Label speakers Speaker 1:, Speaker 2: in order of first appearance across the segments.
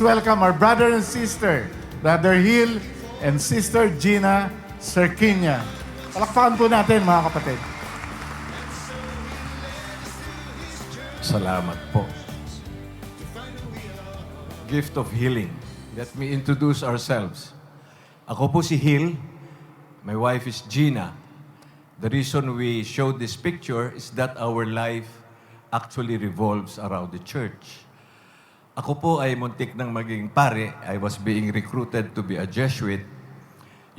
Speaker 1: welcome our brother and sister, Brother Hill and Sister Gina Serquinia. Palakpakan po natin, mga kapatid.
Speaker 2: Salamat po. Gift of healing. Let me introduce ourselves. Ako po si Hill. My wife is Gina. The reason we showed this picture is that our life actually revolves around the church. Ako po ay muntik ng maging pare. I was being recruited to be a Jesuit.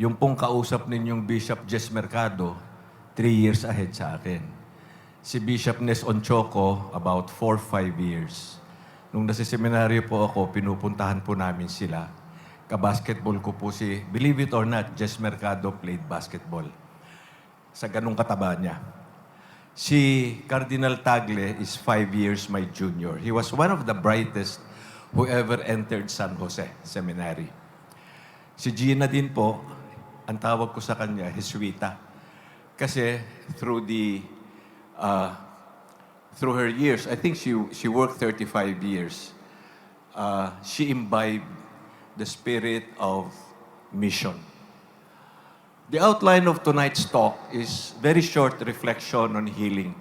Speaker 2: Yung pong kausap ninyong Bishop Jess Mercado, 3 years ahead sa akin. Si Bishop Nes Onchoco, about 4-5 years. Nung nasa seminaryo po ako, pinupuntahan po namin sila. Kabasketball ko po si, believe it or not, Jess Mercado played basketball. Sa ganung kataba niya. Si Cardinal Tagle is 5 years my junior. He was one of the brightest who ever entered San Jose Seminary. Si Gina din po, ang tawag ko sa kanya, Jesuita. Kasi through her years, I think she worked 35 years, she imbibed the spirit of mission. The outline of tonight's talk is very short reflection on healing.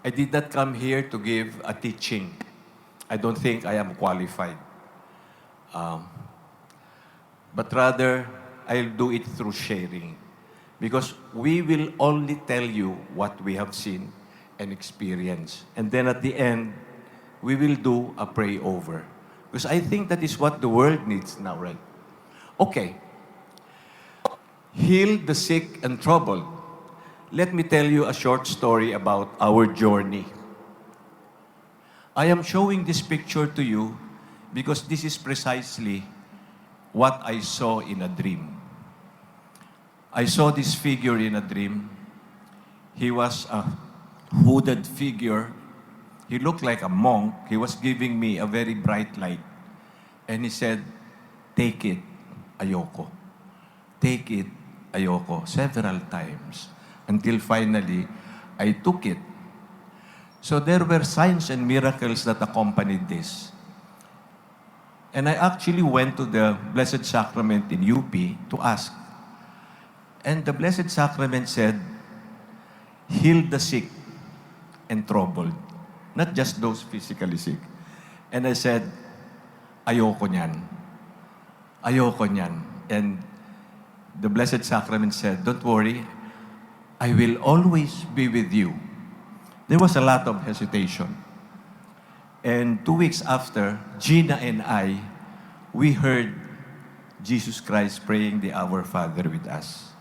Speaker 2: I did not come here to give a teaching. I don't think I am qualified. But rather, I'll do it through sharing. Because we will only tell you what we have seen and experienced. And then at the end, we will do a pray over. Because I think that is what the world needs now, right? Okay. Heal the sick and troubled. Let me tell you a short story about our journey. I am showing this picture to you because this is precisely what I saw in a dream. I saw this figure in a dream. He was a hooded figure. He looked like a monk. He was giving me a very bright light. And he said, "Take it, ayoko. Take it, ayoko," several times. Until finally, I took it. So there were signs and miracles that accompanied this. And I actually went to the Blessed Sacrament in UP to ask. And the Blessed Sacrament said, "Heal the sick and troubled." Not just those physically sick. And I said, "Ayoko niyan. Ayoko niyan." And the Blessed Sacrament said, "Don't worry, I will always be with you." There was a lot of hesitation. And 2 weeks after, Gina and I, we heard Jesus Christ praying the Our Father with us.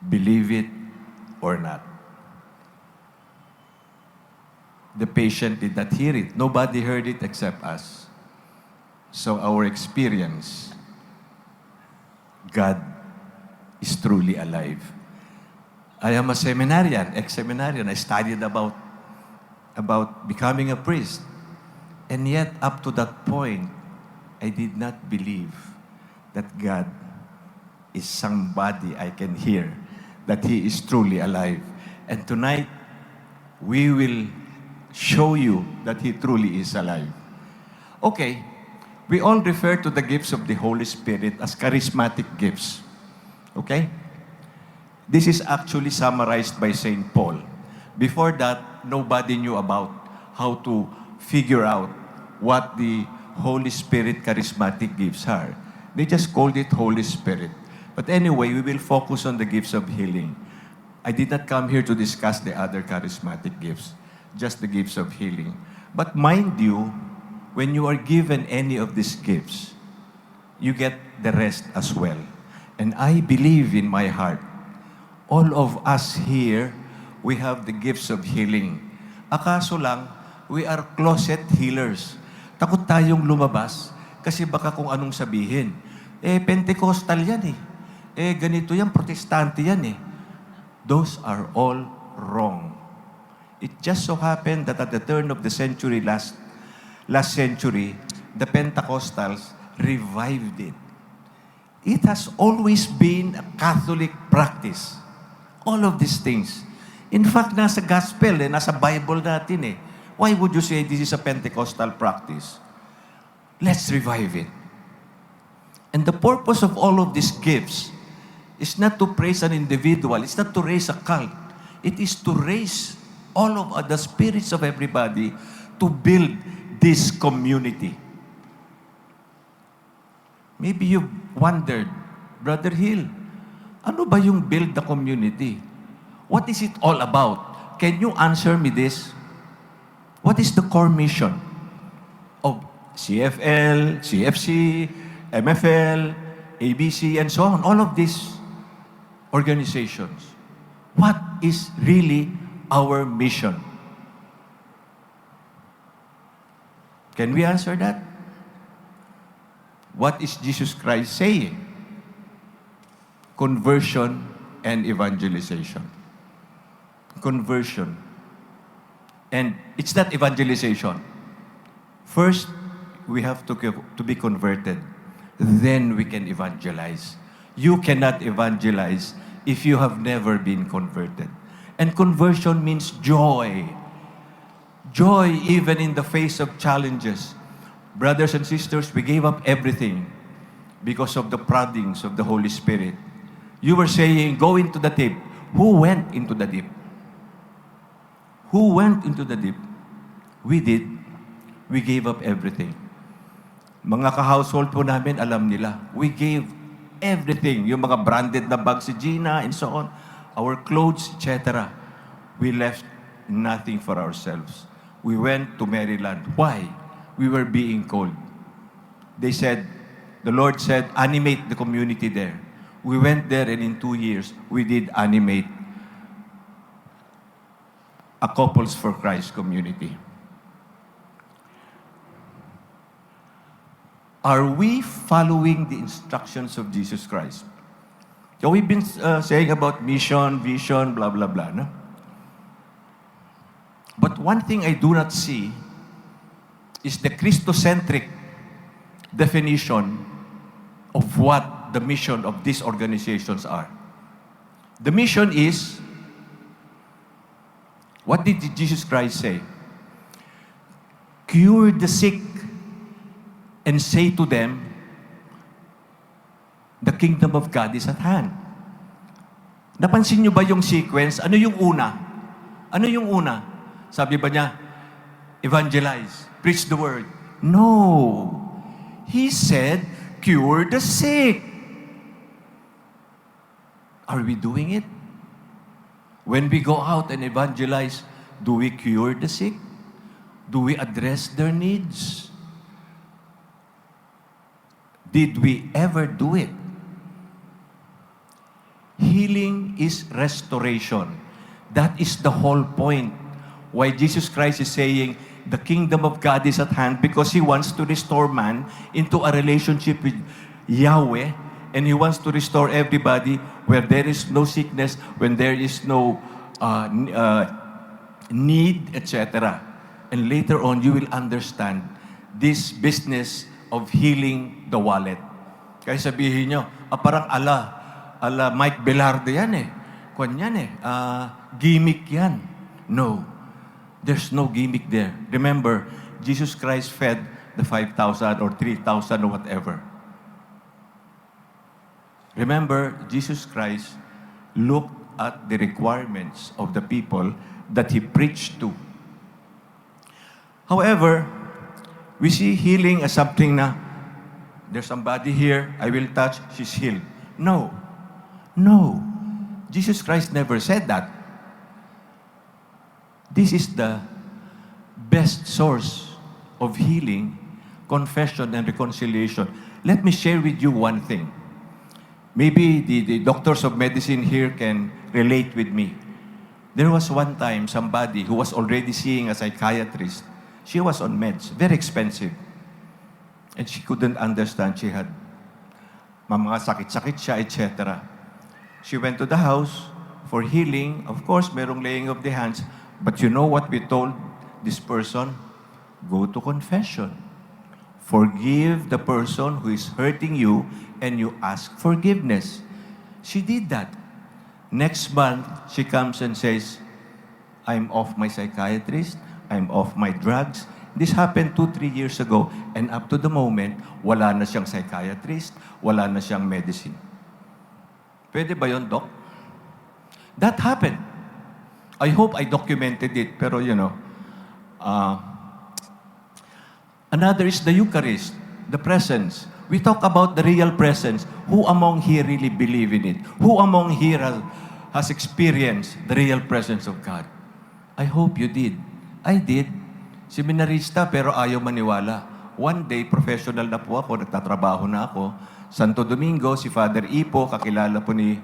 Speaker 2: Believe it or not. The patient did not hear it. Nobody heard it except us. So our experience, God is truly alive. I am a seminarian, ex-seminarian. I studied about becoming a priest. And yet, up to that point, I did not believe that God is somebody I can hear, that He is truly alive. And tonight, we will show you that He truly is alive. Okay, we all refer to the gifts of the Holy Spirit as charismatic gifts. Okay? This is actually summarized by St. Paul. Before that, nobody knew about how to figure out what the Holy Spirit charismatic gifts are. They just called it Holy Spirit. But anyway, we will focus on the gifts of healing. I did not come here to discuss the other charismatic gifts, just the gifts of healing. But mind you, when you are given any of these gifts, you get the rest as well. And I believe in my heart, all of us here, we have the gifts of healing. Akaso lang, we are closet healers. Takot tayong lumabas kasi baka kung anong sabihin. Pentecostal yan eh. Ganito yan, protestante yan eh. Those are all wrong. It just so happened that at the turn of the century, last century, the Pentecostals revived it. It has always been a Catholic practice. All of these things. In fact, nasa gospel nasa Bible natin eh. Why would you say this is a Pentecostal practice? Let's revive it. And the purpose of all of these gifts is not to praise an individual. It's not to raise a cult. It is to raise all of the spirits of everybody to build this community. Maybe you've wondered, Brother Hill, ano ba yung build the community? What is it all about? Can you answer me this? What is the core mission of CFL, CFC, MFL, ABC, and so on? All of these organizations. What is really our mission? Can we answer that? What is Jesus Christ saying? Conversion and evangelization. Conversion. And it's not evangelization. First, we have to be converted. Then we can evangelize. You cannot evangelize if you have never been converted. And conversion means joy. Joy even in the face of challenges. Brothers and sisters, we gave up everything because of the proddings of the Holy Spirit. You were saying, go into the deep. Who went into the deep? Who went into the deep? We did. We gave up everything. Mga ka-household po namin, alam nila. We gave everything. Yung mga branded na bag si Gina and so on. Our clothes, etc. We left nothing for ourselves. We went to Maryland. Why? We were being called. They said, the Lord said, animate the community there. We went there and in 2 years, we did animate a Couples for Christ community. Are we following the instructions of Jesus Christ? So we've been saying about mission, vision, blah, blah, blah. No? But one thing I do not see is the Christocentric definition of what the mission of these organizations are. The mission is, what did Jesus Christ say? Cure the sick and say to them, the kingdom of God is at hand. Napansin niyo ba yung sequence? Ano yung una? Ano yung una? Sabi ba niya, evangelize, preach the word? No. He said, cure the sick. Are we doing it? When we go out and evangelize, do we cure the sick? Do we address their needs? Did we ever do it? Healing is restoration. That is the whole point. Why Jesus Christ is saying, the kingdom of God is at hand, because He wants to restore man into a relationship with Yahweh, and He wants to restore everybody where there is no sickness, when there is no need, etc. And later on, you will understand this business of healing the wallet. Kaya sabihin nyo, parang ala Mike Velarde yan eh. Kwan yan eh. Gimmick yan. No. There's no gimmick there. Remember, Jesus Christ fed the 5,000 or 3,000 or whatever. Remember, Jesus Christ looked at the requirements of the people that He preached to. However, we see healing as something na, there's somebody here, I will touch, she's healed. No. No. Jesus Christ never said that. This is the best source of healing, confession, and reconciliation. Let me share with you one thing. Maybe the doctors of medicine here can relate with me. There was one time somebody who was already seeing a psychiatrist. She was on meds, very expensive. And she couldn't understand. She had mga sakit-sakit siya, etc. She went to the house for healing. Of course, merong laying of the hands. But you know what we told this person? Go to confession. Forgive the person who is hurting you, and you ask forgiveness. She did that. Next month, she comes and says, I'm off my psychiatrist, I'm off my drugs, This happened 2-3 years ago, and up to the moment, wala na siyang psychiatrist, wala na siyang medicine. Pwede ba yun, Doc? That happened. I hope I documented it, pero another is the Eucharist, the presence. We talk about the real presence. Who among here really believe in it? Who among here has experienced the real presence of God? I hope you did. I did. Seminarista pero ayaw maniwala. One day, professional na po ako, nagtatrabaho na ako. Santo Domingo, si Father Ipo, kakilala po ni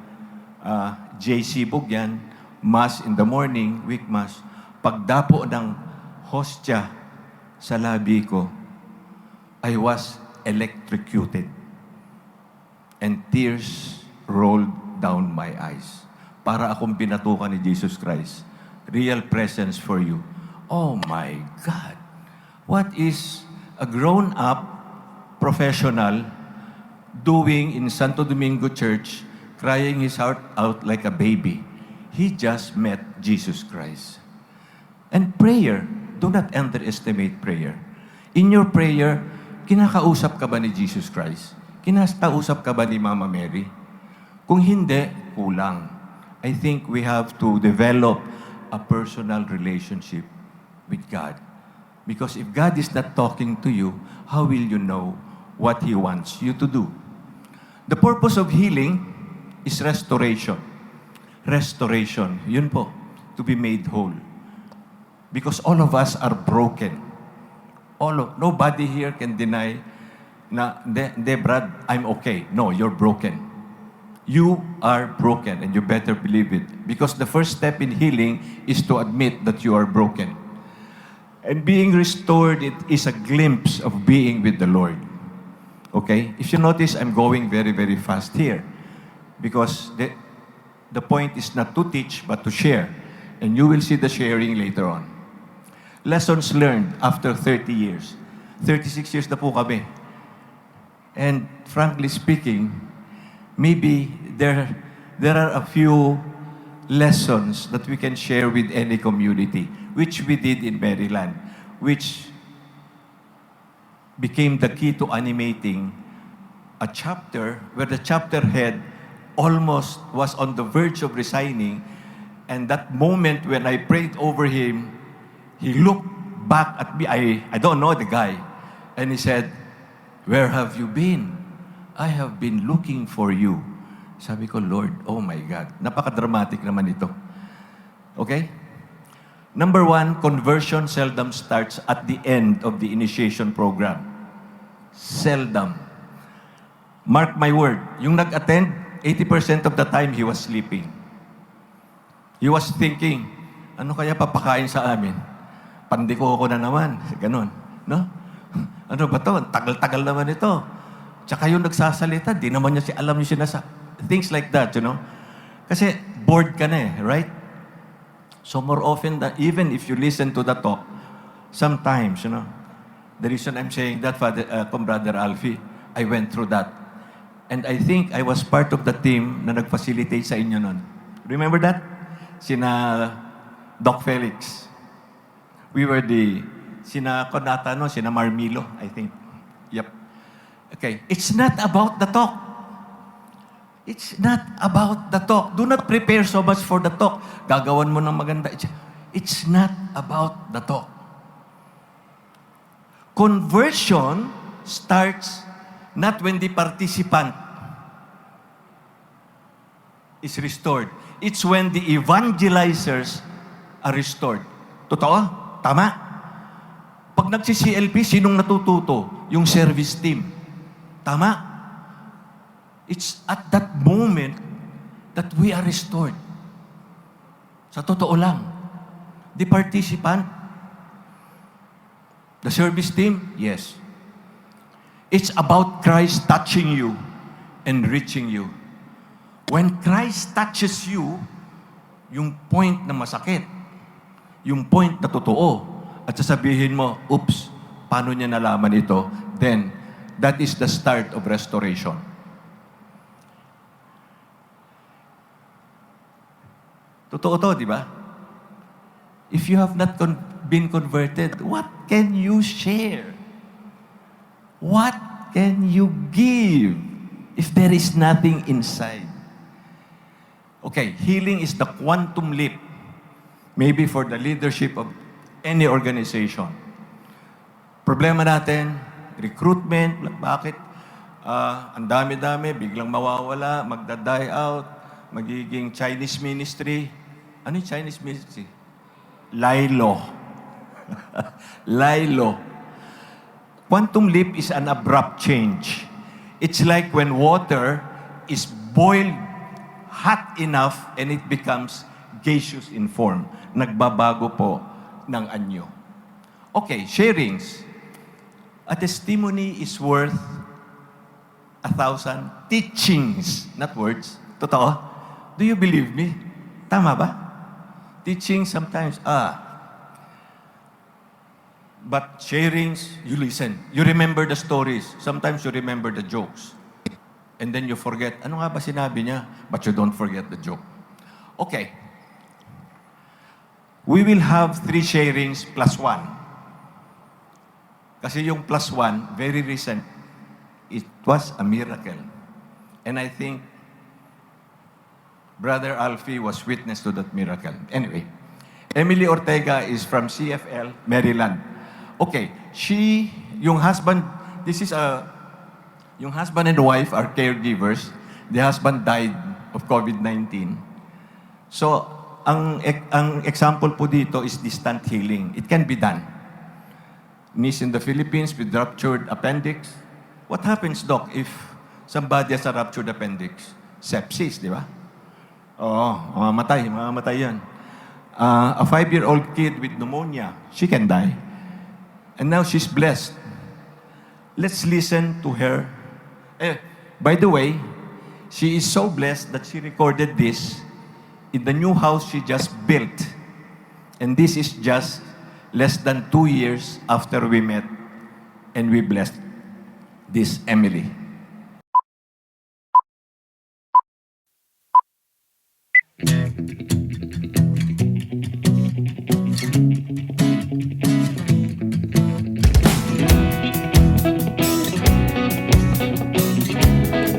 Speaker 2: J.C. Bugyan, Mass in the morning, week Mass. Pagdapo ng hostya sa labi ko, I was electrocuted. And tears rolled down my eyes. Para akong binatukan ni Jesus Christ. Real presence for you. Oh my God! What is a grown-up professional doing in Santo Domingo Church, crying his heart out like a baby? He just met Jesus Christ. And prayer, do not underestimate prayer. In your prayer, kinakausap ka ba ni Jesus Christ? Kinakausap ka ba ni Mama Mary? Kung hindi, kulang. I think we have to develop a personal relationship with God. Because if God is not talking to you, how will you know what He wants you to do? The purpose of healing is restoration. Restoration, yun po, to be made whole. Because all of us are broken. Nobody here can deny na, Brad, I'm okay. No, you're broken. You are broken, and you better believe it. Because the first step in healing is to admit that you are broken. And being restored, it is a glimpse of being with the Lord. Okay? If you notice, I'm going very, very fast here. Because the point is not to teach, but to share. And you will see the sharing later on. Lessons learned after 30 years. 36 years na po kami. And frankly speaking, maybe there are a few lessons that we can share with any community, which we did in Maryland, which became the key to animating a chapter where the chapter head almost was on the verge of resigning. And that moment when I prayed over him, he looked back at me. I don't know the guy. And he said, "Where have you been? I have been looking for you." Sabi ko, Lord, oh my God. Napaka-dramatic naman ito. Okay? Number one, conversion seldom starts at the end of the initiation program. Seldom. Mark my word, yung nag-attend, 80% of the time, he was sleeping. He was thinking, ano kaya papakain sa amin? Pandiko ko na naman. Ganon. No? Ano ba to? Tagal-tagal naman ito. Tsaka yung nagsasalita, di naman niya alam yung things like that, Kasi bored ka na right? So more often, even if you listen to the talk, sometimes, the reason I'm saying that, Brother Alfie, I went through that. And I think I was part of the team na nag-facilitate sa inyo nun. Remember that? Sina Doc Felix. We were sina Conata, sina Marmilo, I think. Yep. Okay. It's not about the talk. It's not about the talk. Do not prepare so much for the talk. Gagawan mo ng maganda. It's not about the talk. Conversion starts not when the participant is restored. It's when the evangelizers are restored. Totoo? Tama? Pag nagsi-CLP, sinong natututo? Yung service team. Tama? It's at that moment that we are restored. Sa totoo lang. The participant, the service team, yes. It's about Christ touching you and reaching you. When Christ touches you, yung point na masakit, yung point na totoo, at sasabihin mo, oops, paano niya nalaman ito? Then, that is the start of restoration. Totoo to, di ba? If you have not been converted, what can you share? What can you give if there is nothing inside? Okay, healing is the quantum leap, maybe for the leadership of any organization. Problema natin, recruitment, bakit? Ang dami-dami, biglang mawawala, magda-die out, magiging Chinese ministry. Ano yung Chinese ministry? Lilo. Lilo. Quantum leap is an abrupt change. It's like when water is boiled hot enough and it becomes gaseous in form. Nagbabago po ng anyo. Okay, sharings. A testimony is worth 1,000 teachings, not words. Totoo? Do you believe me? Tama ba? Teaching sometimes, but sharings, you listen. You remember the stories. Sometimes you remember the jokes. And then you forget, ano nga ba sinabi niya? But you don't forget the joke. Okay. We will have 3 sharings plus 1. Kasi yung plus 1, very recent, it was a miracle. And I think Brother Alfie was witness to that miracle. Anyway, Emily Ortega is from CFL, Maryland. Okay, yung husband, yung husband and wife are caregivers. The husband died of COVID-19. So, ang example po dito is distant healing. It can be done. Niece in the Philippines with ruptured appendix. What happens, Doc, if somebody has a ruptured appendix? Sepsis, di ba? Oo, mamamatay yan. A 5-year-old kid with pneumonia, she can die. And now she's blessed. Let's listen to her. By the way, she is so blessed that she recorded this in the new house she just built. And this is just less than 2 years after we met and we blessed this Emily.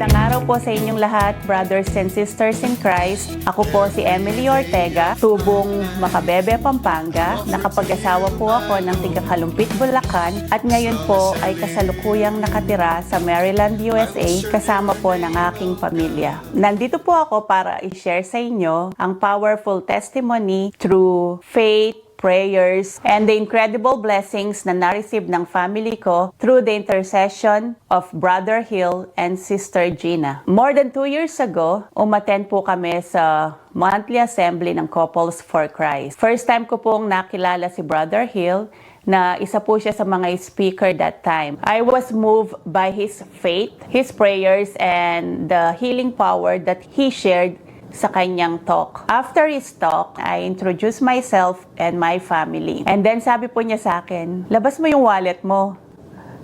Speaker 3: Magandang araw po sa inyong lahat, brothers and sisters in Christ. Ako po si Emily Ortega, tubong Macabebe, Pampanga. Nakapag-asawa po ako ng tiga-Kalumpit, Bulacan at ngayon po ay kasalukuyang nakatira sa Maryland, USA kasama po ng aking pamilya. Nandito po ako para i-share sa inyo ang powerful testimony through faith, prayers, and the incredible blessings na na-receive ng family ko through the intercession of Brother Hill and Sister Gina. More than 2 years ago, umattend po kami sa monthly assembly ng Couples for Christ. First time ko pong nakilala si Brother Hill na isa po siya sa mga speaker that time. I was moved by his faith, his prayers, and the healing power that he shared sa kanyang talk. After his talk, I introduced myself and my family. And then sabi po niya sa akin, labas mo yung wallet mo.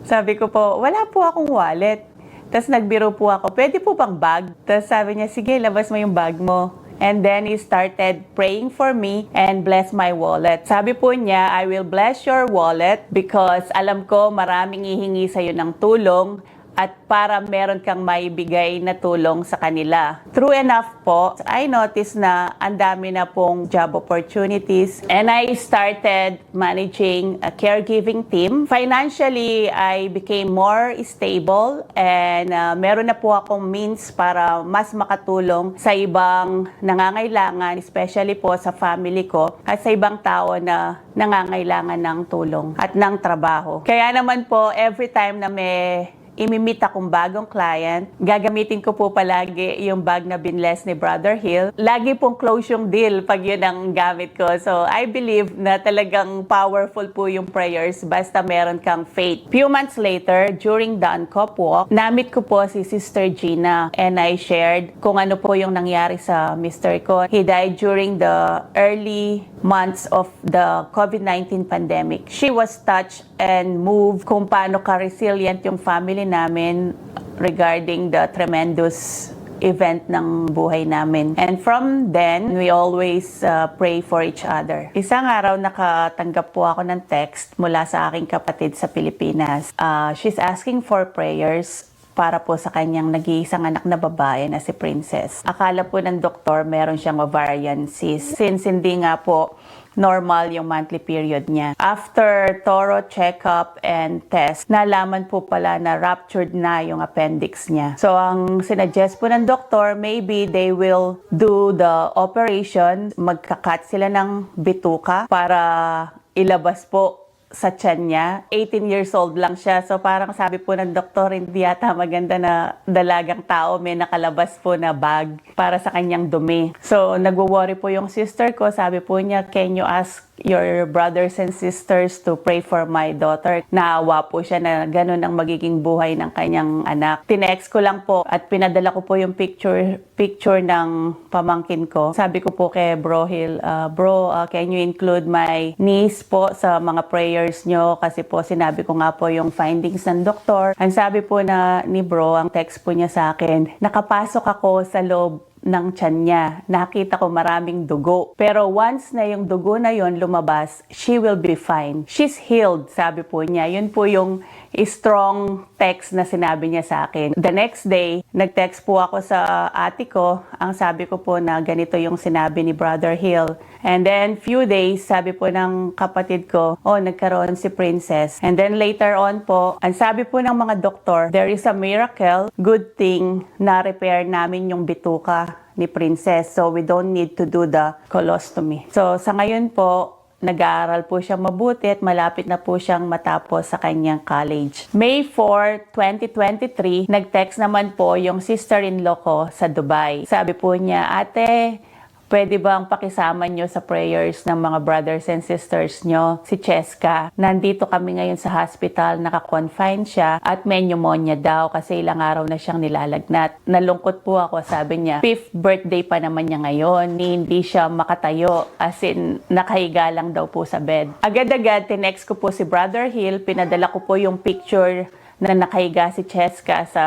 Speaker 3: Sabi ko po, wala po akong wallet. Tapos nagbiro po ako, pwede po bang bag? Tapos sabi niya, sige, labas mo yung bag mo. And then he started praying for me and bless my wallet. Sabi po niya, I will bless your wallet because alam ko maraming hihingi sa'yo ng tulong at para meron kang maibigay na tulong sa kanila. True enough po, I noticed na ang dami na pong job opportunities and I started managing a caregiving team. Financially, I became more stable and meron na po akong means para mas makatulong sa ibang nangangailangan, especially po sa family ko at sa ibang tao na nangangailangan ng tulong at ng trabaho. Kaya naman po, every time na may imimit akong bagong client, gagamitin ko po palagi yung bag na binless ni Brother Hill. Lagi pong close yung deal pag yun ang gamit ko. So, I believe na talagang powerful po yung prayers basta meron kang faith. Few months later, during the UNCOP walk, namit ko po si Sister Gina and I shared kung ano po yung nangyari sa Mr. ko. He died during the early months of the COVID-19 pandemic. She was touched and moved kung paano ka-resilient yung family namin regarding the tremendous event ng buhay namin. And from then, we always pray for each other. Isang araw, nakatanggap po ako ng text mula sa aking kapatid sa Pilipinas. She's asking for prayers para po sa kanyang nag-iisang anak na babae na si Princess. Akala po ng doktor meron siyang ovarian cyst since hindi nga po normal yung monthly period niya. After thorough checkup and test, nalaman po pala na ruptured na yung appendix niya. So ang sinuggest po ng doktor, maybe they will do the operation, magkakat sila ng bituka para ilabas po sa tiyan niya. 18 years old lang siya. So parang sabi po ng doktor, hindi yata maganda na dalagang tao may nakalabas po na bag para sa kanyang dumi. So nagwo-worry po yung sister ko. Sabi po niya, can you ask your brothers and sisters to pray for my daughter? Naawa po siya na ganun ang magiging buhay ng kanyang anak. Tinext ko lang po at pinadala ko po yung picture ng pamangkin ko. Sabi ko po kay Bro Hill, bro, can you include my niece po sa mga prayers nyo? Kasi po sinabi ko nga po yung findings ng doktor. Ang sabi po na ni bro, ang text po niya sa akin, nakapasok ako sa loob ng tiyan niya. Nakita ko maraming dugo. Pero once na yung dugo na yon lumabas, she will be fine. She's healed, sabi po niya. Yun po yung strong text na sinabi niya sa akin. The next day, nag-text po ako sa ate ko. Ang sabi ko po na ganito yung sinabi ni Brother Hill. And then, few days, sabi po ng kapatid ko, nagkaroon si Princess. And then later on po, ang sabi po ng mga doktor, there is a miracle, good thing na repair namin yung bituka ni Princess. So, we don't need to do the colostomy. So, sa ngayon po, nag-aaral po siya mabuti at malapit na po siyang matapos sa kanyang college. May 4, 2023, nag-text naman po yung sister-in-law ko sa Dubai. Sabi po niya, ate, pwede bang pakisama nyo sa prayers ng mga brothers and sisters nyo, si Cheska? Nandito kami ngayon sa hospital, naka-confine siya at may pneumonia daw kasi ilang araw na siyang nilalagnat. Nalungkot po ako, sabi niya. 5th birthday pa naman niya ngayon, hindi siya makatayo, as in nakahiga lang daw po sa bed. Agad-agad, tinext ko po si Brother Hill, pinadala ko po yung picture na nakahiga si Cheska sa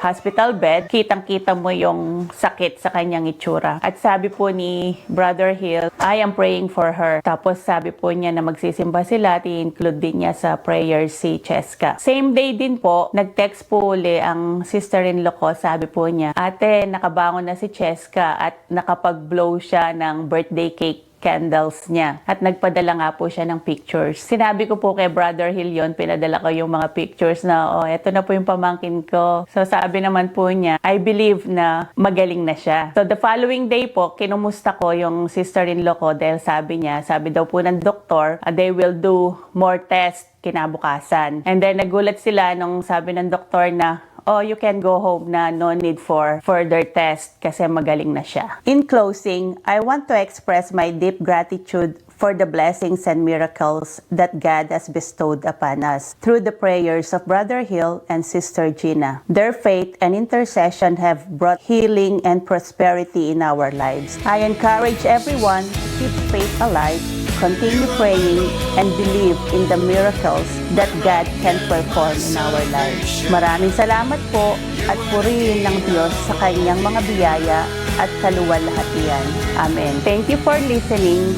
Speaker 3: hospital bed, kitang-kita mo yung sakit sa kanyang itsura. At sabi po ni Brother Hill, I am praying for her. Tapos sabi po niya na magsisimba sila at i-include din niya sa prayer si Cheska. Same day din po, nag-text po uli ang sister-in-law ko. Sabi po niya, ate, nakabangon na si Cheska at nakapag-blow siya ng birthday cake candles niya. At nagpadala nga po siya ng pictures. Sinabi ko po kay Brother Hill yon, pinadala ko yung mga pictures na, eto na po yung pamangkin ko. So sabi naman po niya, I believe na magaling na siya. So the following day po, kinumusta ko yung sister-in-law ko dahil sabi niya, sabi daw po ng doktor, they will do more tests kinabukasan. And then nagulat sila nung sabi ng doktor na, you can go home na, no need for further test kasi magaling na siya. In closing, I want to express my deep gratitude for the blessings and miracles that God has bestowed upon us through the prayers of Brother Hill and Sister Gina. Their faith and intercession have brought healing and prosperity in our lives. I encourage everyone to keep faith alive, continue praying, and believe in the miracles that God can perform in our lives. Maraming salamat po at purihin ng Diyos sa kanyang mga biyaya at kaluwalhatian. Amen. Thank you for listening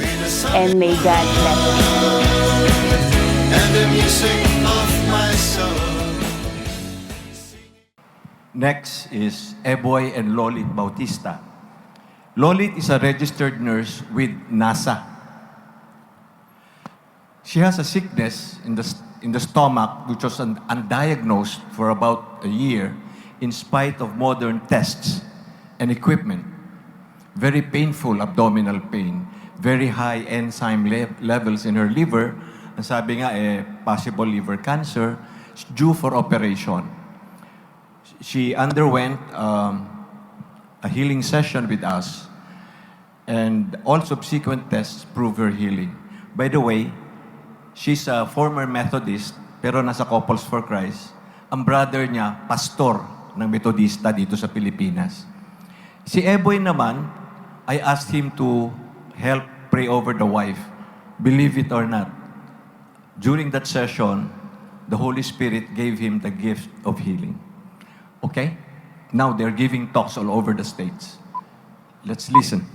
Speaker 3: and may God bless you.
Speaker 4: And the music of my soul.
Speaker 2: Next is Eboy and Lolit Bautista. Lolit is a registered nurse with NASA. She has a sickness in the stomach which was undiagnosed for about a year in spite of modern tests and equipment. Very painful abdominal pain, very high enzyme levels in her liver. Ang sabi nga, possible liver cancer, due for operation. She underwent a healing session with us, and all subsequent tests prove her healing. By the way, she's a former Methodist, pero nasa Couples for Christ. Ang brother niya, pastor ng Methodista dito sa Pilipinas. Si Eboy naman, I asked him to help pray over the wife. Believe it or not, during that session, the Holy Spirit gave him the gift of healing. Okay? Now they're giving talks all over the states. Let's listen.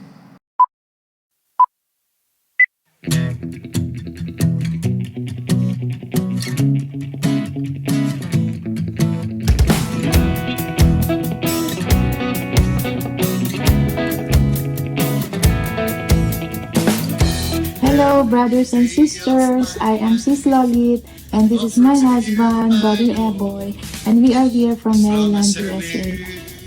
Speaker 5: Hello, brothers and sisters. I am Sis Lolit, and this is my husband, Brother Eboy, and we are here from Maryland, USA.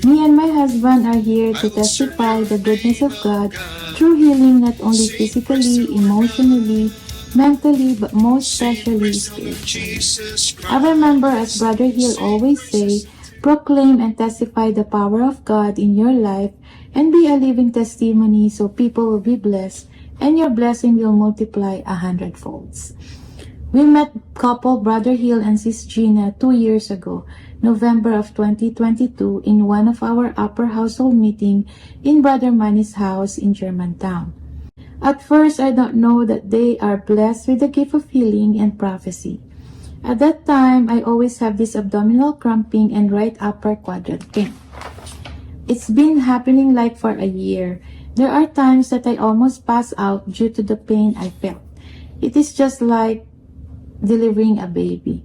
Speaker 5: Me and my husband are here to testify the goodness of God through healing not only physically, emotionally, mentally, but most especially spiritually. I remember, as Brother Hill always say, proclaim and testify the power of God in your life and be a living testimony so people will be blessed and your blessing will multiply 100-folds. We met couple Brother Hill and Sis Gina 2 years ago, November of 2022, in one of our upper household meeting in Brother Manny's house in Germantown. At first, I don't know that they are blessed with the gift of healing and prophecy. At that time, I always have this abdominal cramping and right upper quadrant pain. It's been happening like for a year. There are times that I almost pass out due to the pain I felt. It is just like delivering a baby.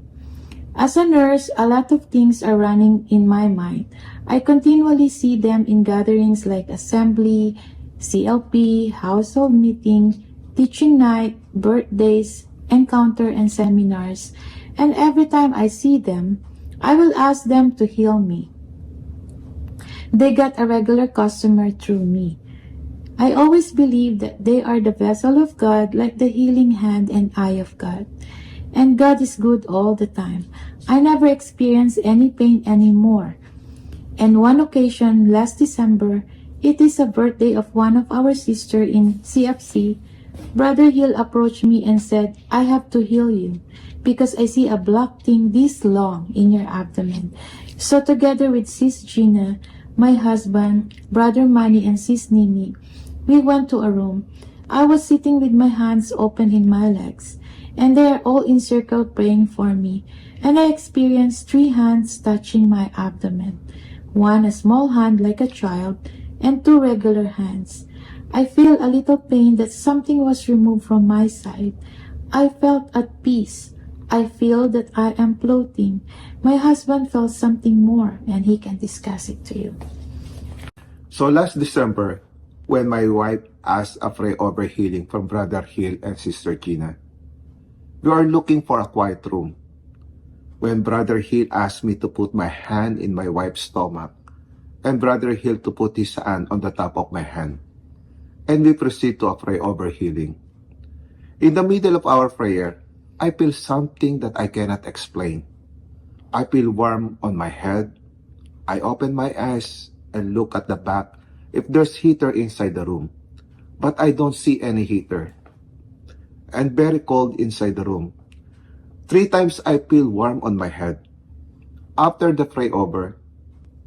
Speaker 5: As a nurse, a lot of things are running in my mind. I continually see them in gatherings like assembly, CLP, household meeting, teaching night, birthdays, encounter, and seminars. And every time I see them, I will ask them to heal me. They get a regular customer through me. I always believe that they are the vessel of God, like the healing hand and eye of God. And God is good all the time. I never experienced any pain anymore. And one occasion, last December, it is a birthday of one of our sister in CFC. Brother Hill approached me and said, I have to heal you because I see a black thing this long in your abdomen. So together with Sis Gina, my husband, Brother Manny, and Sis Nini, we went to a room. I was sitting with my hands open in my legs, and they are all in circle praying for me, and I experienced 3 hands touching my abdomen, 1 a small hand like a child, and 2 regular hands. I feel a little pain that something was removed from my side. I felt at peace. I feel that I am floating. My husband felt something more, and he can discuss it to you.
Speaker 6: So last December, when my wife asked a prayer over healing from Brother Hill and Sister Gina, we are looking for a quiet room. When Brother Hill asked me to put my hand in my wife's stomach, and Brother Hill to put his hand on the top of my hand, and we proceed to a prayer over healing. In the middle of our prayer, I feel something that I cannot explain. I feel warm on my head. I open my eyes and look at the back if there's heater inside the room, but I don't see any heater. And very cold inside the room. 3 times I feel warm on my head. After the pray over,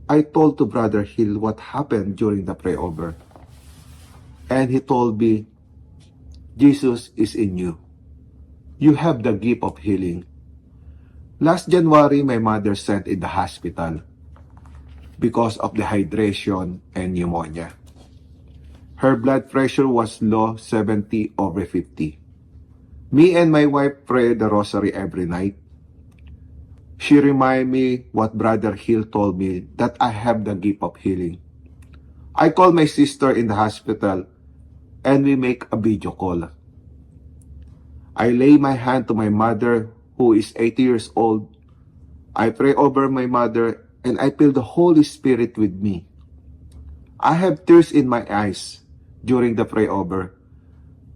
Speaker 6: I told to Brother Hill what happened during the pray over. And he told me, Jesus is in you. You have the gift of healing. Last January, my mother sent in the hospital because of dehydration and pneumonia. Her blood pressure was low, 70/50. Me and my wife pray the rosary every night. She reminded me what Brother Hill told me, that I have the gift of healing. I call my sister in the hospital and we make a video call. I lay my hand to my mother who is 80 years old. I pray over my mother and I feel the Holy Spirit with me. I have tears in my eyes during the pray over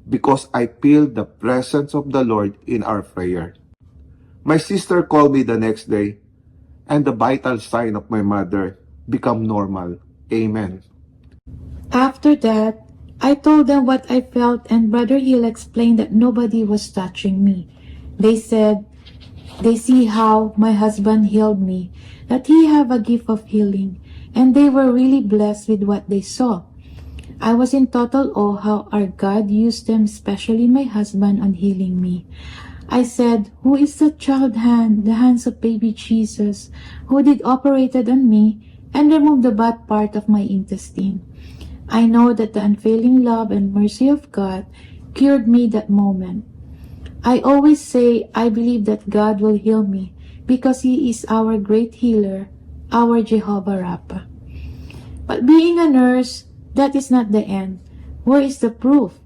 Speaker 6: because I feel the presence of the Lord in our prayer. My sister called me the next day and the vital sign of my mother become normal. Amen.
Speaker 5: After that, I told them what I felt, and Brother Hill explained that nobody was touching me. They said they see how my husband healed me, that he have a gift of healing, and they were really blessed with what they saw. I was in total awe how our God used them, especially my husband, on healing me. I said, who is the child hand, the hands of baby Jesus, who did operated on me, and removed the bad part of my intestine. I know that the unfailing love and mercy of God cured me that moment. I always say I believe that God will heal me because He is our great healer, our Jehovah Rapha. But being a nurse, that is not the end. Where is the proof?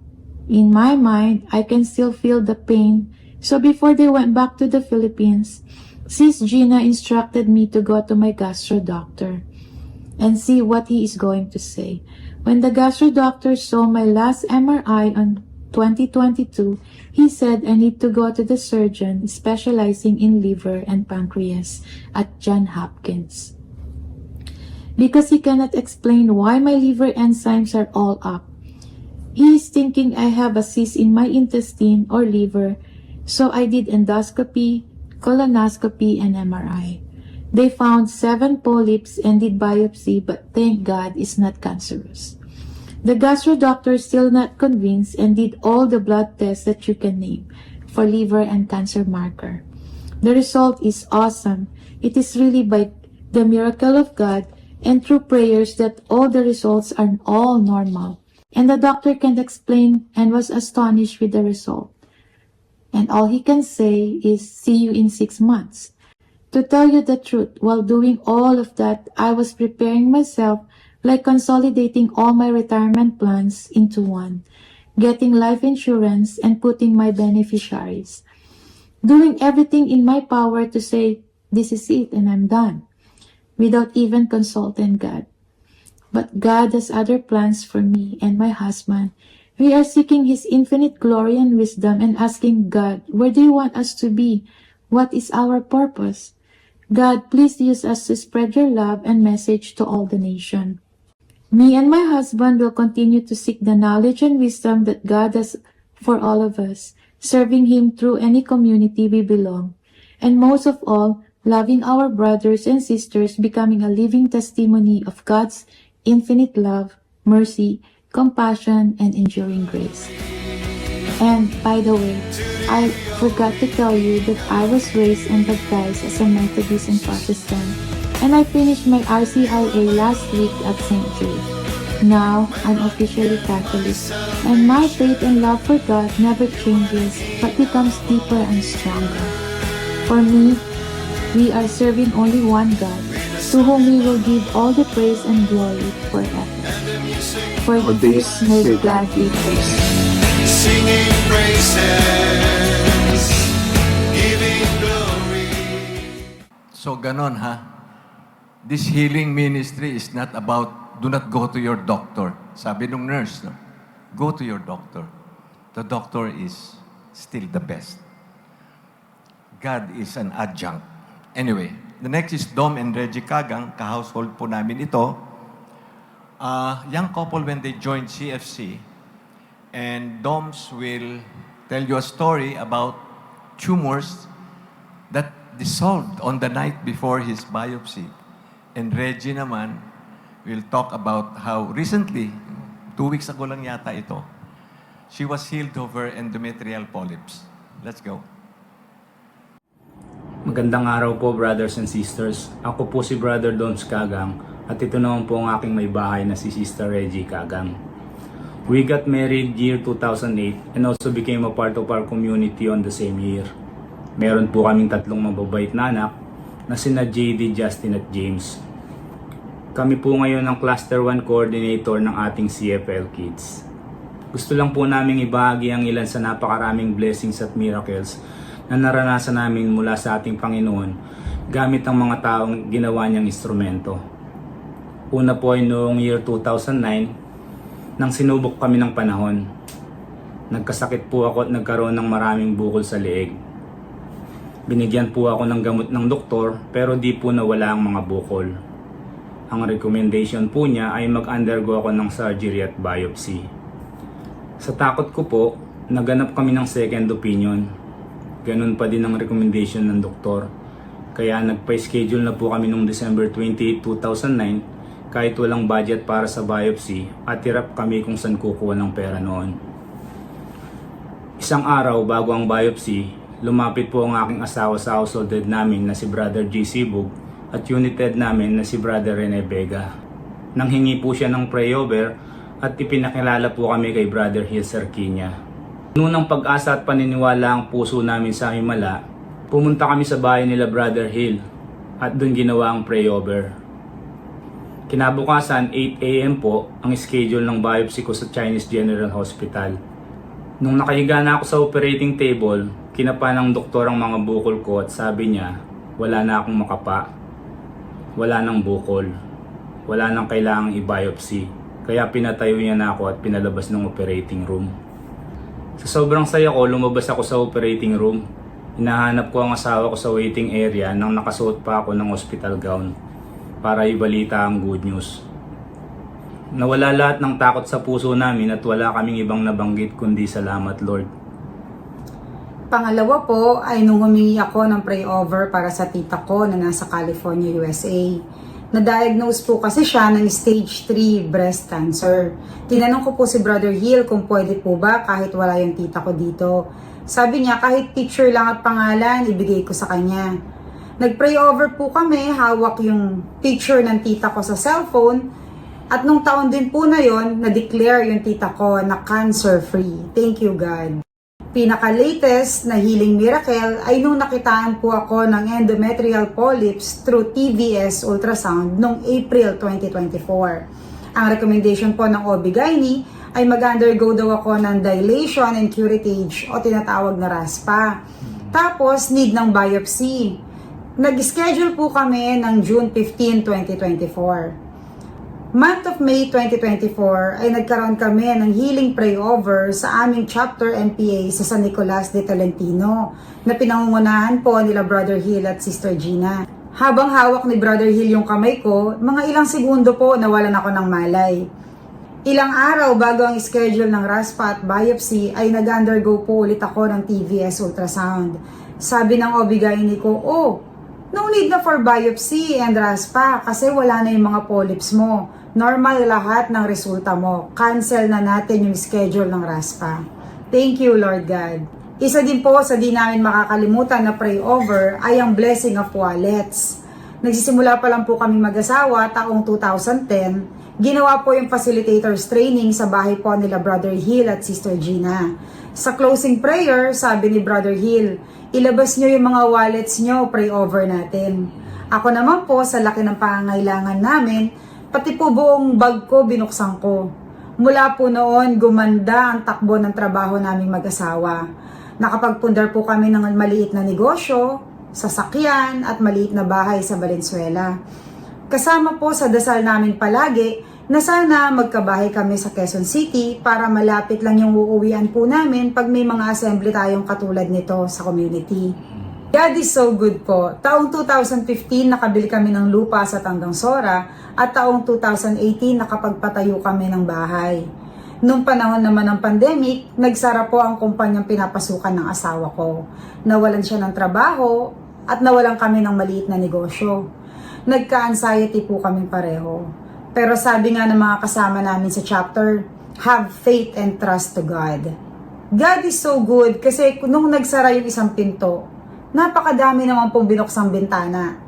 Speaker 5: In my mind, I can still feel the pain. So before they went back to the Philippines, Sis Gina instructed me to go to my gastro doctor and see what he is going to say. When the gastro doctor saw my last MRI on 2022, he said I need to go to the surgeon specializing in liver and pancreas at Johns Hopkins. Because he cannot explain why my liver enzymes are all up. He is thinking I have a cyst in my intestine or liver, so I did endoscopy, colonoscopy, and MRI. They found 7 polyps and did biopsy, but thank God it's not cancerous. The gastro doctor is still not convinced and did all the blood tests that you can name for liver and cancer marker. The result is awesome. It is really by the miracle of God and through prayers that all the results are all normal. And the doctor can't explain and was astonished with the result. And all he can say is, see you in 6 months. To tell you the truth, while doing all of that, I was preparing myself like consolidating all my retirement plans into one, getting life insurance and putting my beneficiaries. Doing everything in my power to say, this is it and I'm done, without even consulting God. But God has other plans for me and my husband. We are seeking His infinite glory and wisdom and asking God, where do you want us to be? What is our purpose? God, please use us to spread your love and message to all the nation. Me and my husband will continue to seek the knowledge and wisdom that God has for all of us, serving Him through any community we belong. And most of all, loving our brothers and sisters, becoming a living testimony of God's infinite love, mercy, compassion, and enduring grace. And by the way, I forgot to tell you that I was raised and baptized as a Methodist and Protestant, and I finished my RCIA last week at St. Jude. Now, I'm officially Catholic, and my faith and love for God never changes, but becomes deeper and stronger. For me, we are serving only one God, to whom we will give all the praise and glory forever. For this may gladly praise.
Speaker 4: Singing praises, giving glory.
Speaker 2: So ganon ha. This healing ministry is not about, do not go to your doctor. Sabi nung nurse, no? Go to your doctor. The doctor is still the best. God is an adjunct. Anyway, the next is Dom and Reggie Kagang. Ka-household po namin ito. Young couple when they joined CFC, and Doms will tell you a story about tumors that dissolved on the night before his biopsy. And Reggie naman will talk about how recently, 2 weeks ago lang yata ito, she was healed of her endometrial polyps. Let's go.
Speaker 7: Magandang araw po, brothers and sisters. Ako po si Brother Doms Kagang at ito naman po ang aking may bahay na si Sister Reggie Kagang. We got married year 2008 and also became a part of our community on the same year. Meron po kaming 3 mababait na anak na sina JD, Justin at James. Kami po ngayon ang Cluster 1 Coordinator ng ating CFL Kids. Gusto lang po naming ibahagi ang ilan sa napakaraming blessings at miracles na naranasan namin mula sa ating Panginoon gamit ang mga taong ginawa niyang instrumento. Una po ay noong year 2009 nang sinubok kami ng panahon. Nagkasakit po ako at nagkaroon ng maraming bukol sa leeg. Binigyan po ako ng gamot ng doktor pero di po nawala ang mga bukol. Ang recommendation po niya ay mag-undergo ako ng surgery at biopsy. Sa takot ko po, naganap kami ng second opinion. Ganun pa din ang recommendation ng doktor. Kaya nagpa-schedule na po kami noong December 28, 2009 kahit walang budget para sa biopsy at hirap kami kung saan kukuha ng pera noon. Isang araw bago ang biopsy, lumapit po ang aking asawa sa household head namin na si Brother J. Sibug at unit head namin na si Brother Rene Vega. Nanghingi po siya ng prayover at ipinakilala po kami kay Brother Hill Sarquinia. Noong pag-asa at paniniwala ang puso namin sa himala, pumunta kami sa bahay nila Brother Hill at doon ginawa ang prayover. Kinabukasan 8 AM po ang schedule ng biopsy ko sa Chinese General Hospital. Nung nakahiga na ako sa operating table, kinapa ng doktor ang mga bukol ko at sabi niya, wala na akong makapa, wala nang bukol, wala nang kailangang i-biopsy. Kaya pinatayo niya na ako at pinalabas ng operating room. Sa sobrang saya ko, lumabas ako sa operating room. Hinahanap ko ang asawa ko sa waiting area nang nakasuot pa ako ng hospital gown para ibalita ang good news. Nawala lahat ng takot sa puso namin at wala kaming ibang nabanggit kundi salamat Lord.
Speaker 8: Pangalawa po ay nung humingi ako ng pray-over para sa tita ko na nasa California, USA. Na-diagnose po kasi siya ng stage 3 breast cancer. Tinanong ko po si Brother Hill kung pwede po ba kahit wala yung tita ko dito. Sabi niya kahit picture lang at pangalan, ibigay ko sa kanya. Nag-pray over po kami, hawak yung picture ng tita ko sa cellphone. At nung taon din po na yon, na-declare yung tita ko na cancer-free. Thank you God. Pinaka-latest na healing miracle ay nung nakitaan po ako ng endometrial polyps through TVS ultrasound noong April 2024. Ang recommendation po ng OB-GYN ay mag-undergo daw ako ng dilation and curettage o tinatawag na RASPA. Tapos, need ng biopsy. Nag-schedule po kami ng June 15, 2024. Month of May 2024 ay nagkaroon kami ng healing pray-over sa aming chapter NPA sa San Nicolas de Tolentino na pinangungunahan po nila Brother Hill at Sister Gina. Habang hawak ni Brother Hill yung kamay ko, mga ilang segundo po nawalan ako ng malay. Ilang araw bago ang schedule ng RASPA at biopsy ay nag-undergo po ulit ako ng TVS ultrasound. Sabi ng OB-GYN ko, no need na for biopsy and RASPA kasi wala na yung mga polyps mo. Normal lahat ng resulta mo. Cancel na natin yung schedule ng RASPA. Thank you, Lord God. Isa din po sa di namin makakalimutan na pray over ay ang blessing of wallets. Nagsisimula pa lang po kami mag-asawa taong 2010. Ginawa po yung facilitators training sa bahay po nila Brother Hill at Sister Gina. Sa closing prayer, sabi ni Brother Hill, ilabas nyo yung mga wallets nyo, pray over natin. Ako naman po, sa laki ng pangangailangan namin, pati po buong bag ko binuksan ko. Mula po noon, gumanda ang takbo ng trabaho naming mag-asawa. Nakapagpundar po kami ng maliit na negosyo, sasakyan at maliit na bahay sa Valenzuela. Kasama po sa dasal namin palagi na sana magkabahay kami sa Quezon City para malapit lang yung uuwian po namin pag may mga assembly tayong katulad nito sa community. God is so good po. Taong 2015 nakabili kami ng lupa sa Tandangsora at taong 2018 nakapagpatayo kami ng bahay. Nung panahon naman ng pandemic, nagsara po ang kumpanyang pinapasukan ng asawa ko. Nawalan siya ng trabaho at nawalan kami ng maliit na negosyo. Nagka-anxiety po kami pareho. Pero sabi nga ng mga kasama namin sa chapter, have faith and trust to God. God is so good kasi nung nagsara yung isang pinto, napakadami naman pong binuksang bintana.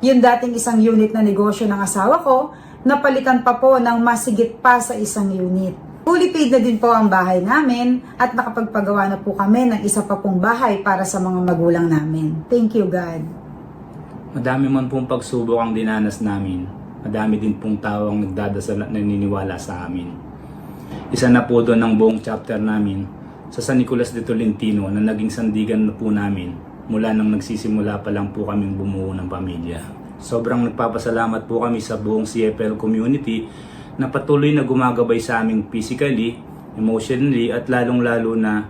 Speaker 8: Yung dating isang unit na negosyo ng asawa ko, napalitan pa po ng masigit pa sa isang unit. Fully paid na din po ang bahay namin at nakapagpagawa na po kami ng isa pa pong bahay para sa mga magulang namin. Thank you, God.
Speaker 7: Madami man pong pagsubok ang dinanas namin. Madami din pong tao ang nagdadasal at naniniwala sa amin. Isa na po doon ang buong chapter namin sa San Nicolas de Tolentino na naging sandigan na po namin mula nang nagsisimula pa lang po kaming bumuo ng pamilya. Sobrang nagpapasalamat po kami sa buong CFL community na patuloy na gumagabay sa aming physically, emotionally at lalong-lalo na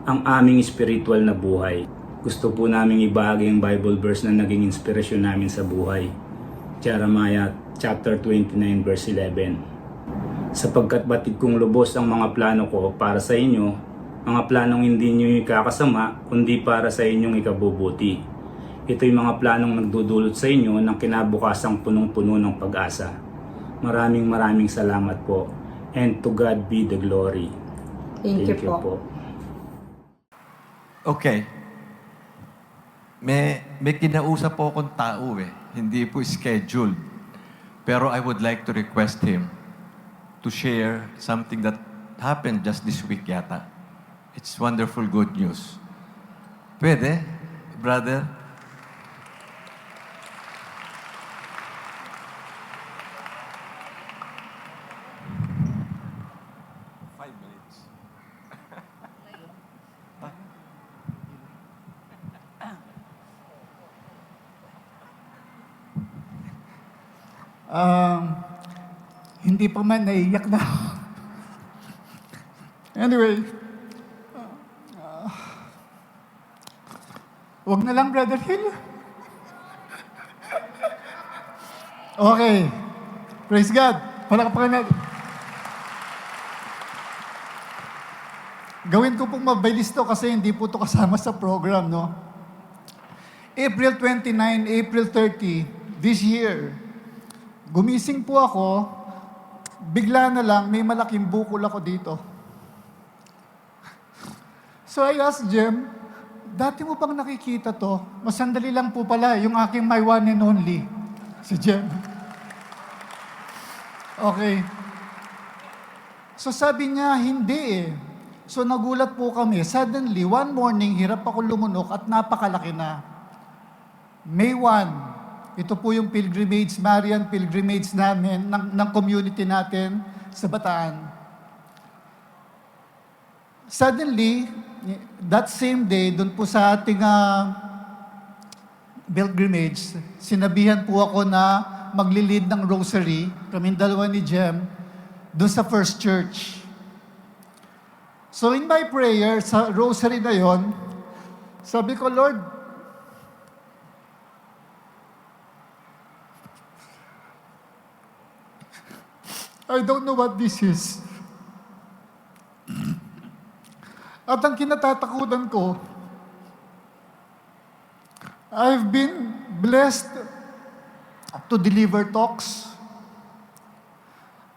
Speaker 7: ang aming spiritual na buhay. Gusto po naming ibahagi ang Bible verse na naging inspirasyon namin sa buhay. Jeremiah chapter 29 verse 11. Sapagkat batid kong lubos ang mga plano ko para sa inyo, mga planong hindi nyo ikakasama, kundi para sa inyong ikabubuti. Ito'y mga planong nagdudulot sa inyo ng kinabukasang punong-puno ng pag-asa. Maraming salamat po. And to God be the glory.
Speaker 8: Thank you po.
Speaker 2: Okay. may kinausap po akong tao eh. Hindi po scheduled. Pero I would like to request him to share something that happened just this week yata. It's wonderful good news. Pwede, brother?
Speaker 9: Hindi pa man, naiiyak na ako. Anyway, wag na lang, Brother Hill. Okay. Praise God. Palakpakan natin. Gawin ko pong mabilis to kasi hindi po to kasama sa program, no? April 29, April 30, this year, gumising po ako, bigla na lang, may malaking bukol ako dito. So I asked Jem, dati mo bang nakikita to? Masandali lang po pala, yung aking my one and only, si Jem. Okay. So sabi niya, hindi eh. So nagulat po kami. Suddenly, one morning, hirap ako lumunok at napakalaki na. May 1, ito po yung pilgrimage, Marian pilgrimage namin, ng community natin sa Bataan. Suddenly, that same day, doon po sa ating pilgrimage, sinabihan po ako na maglilid ng rosary, kaming dalawa ni Jem, doon sa First Church. So in my prayer, sa rosary na yon, sabi ko, Lord, I don't know what this is. At ang kinatatakutan ko, I've been blessed to deliver talks.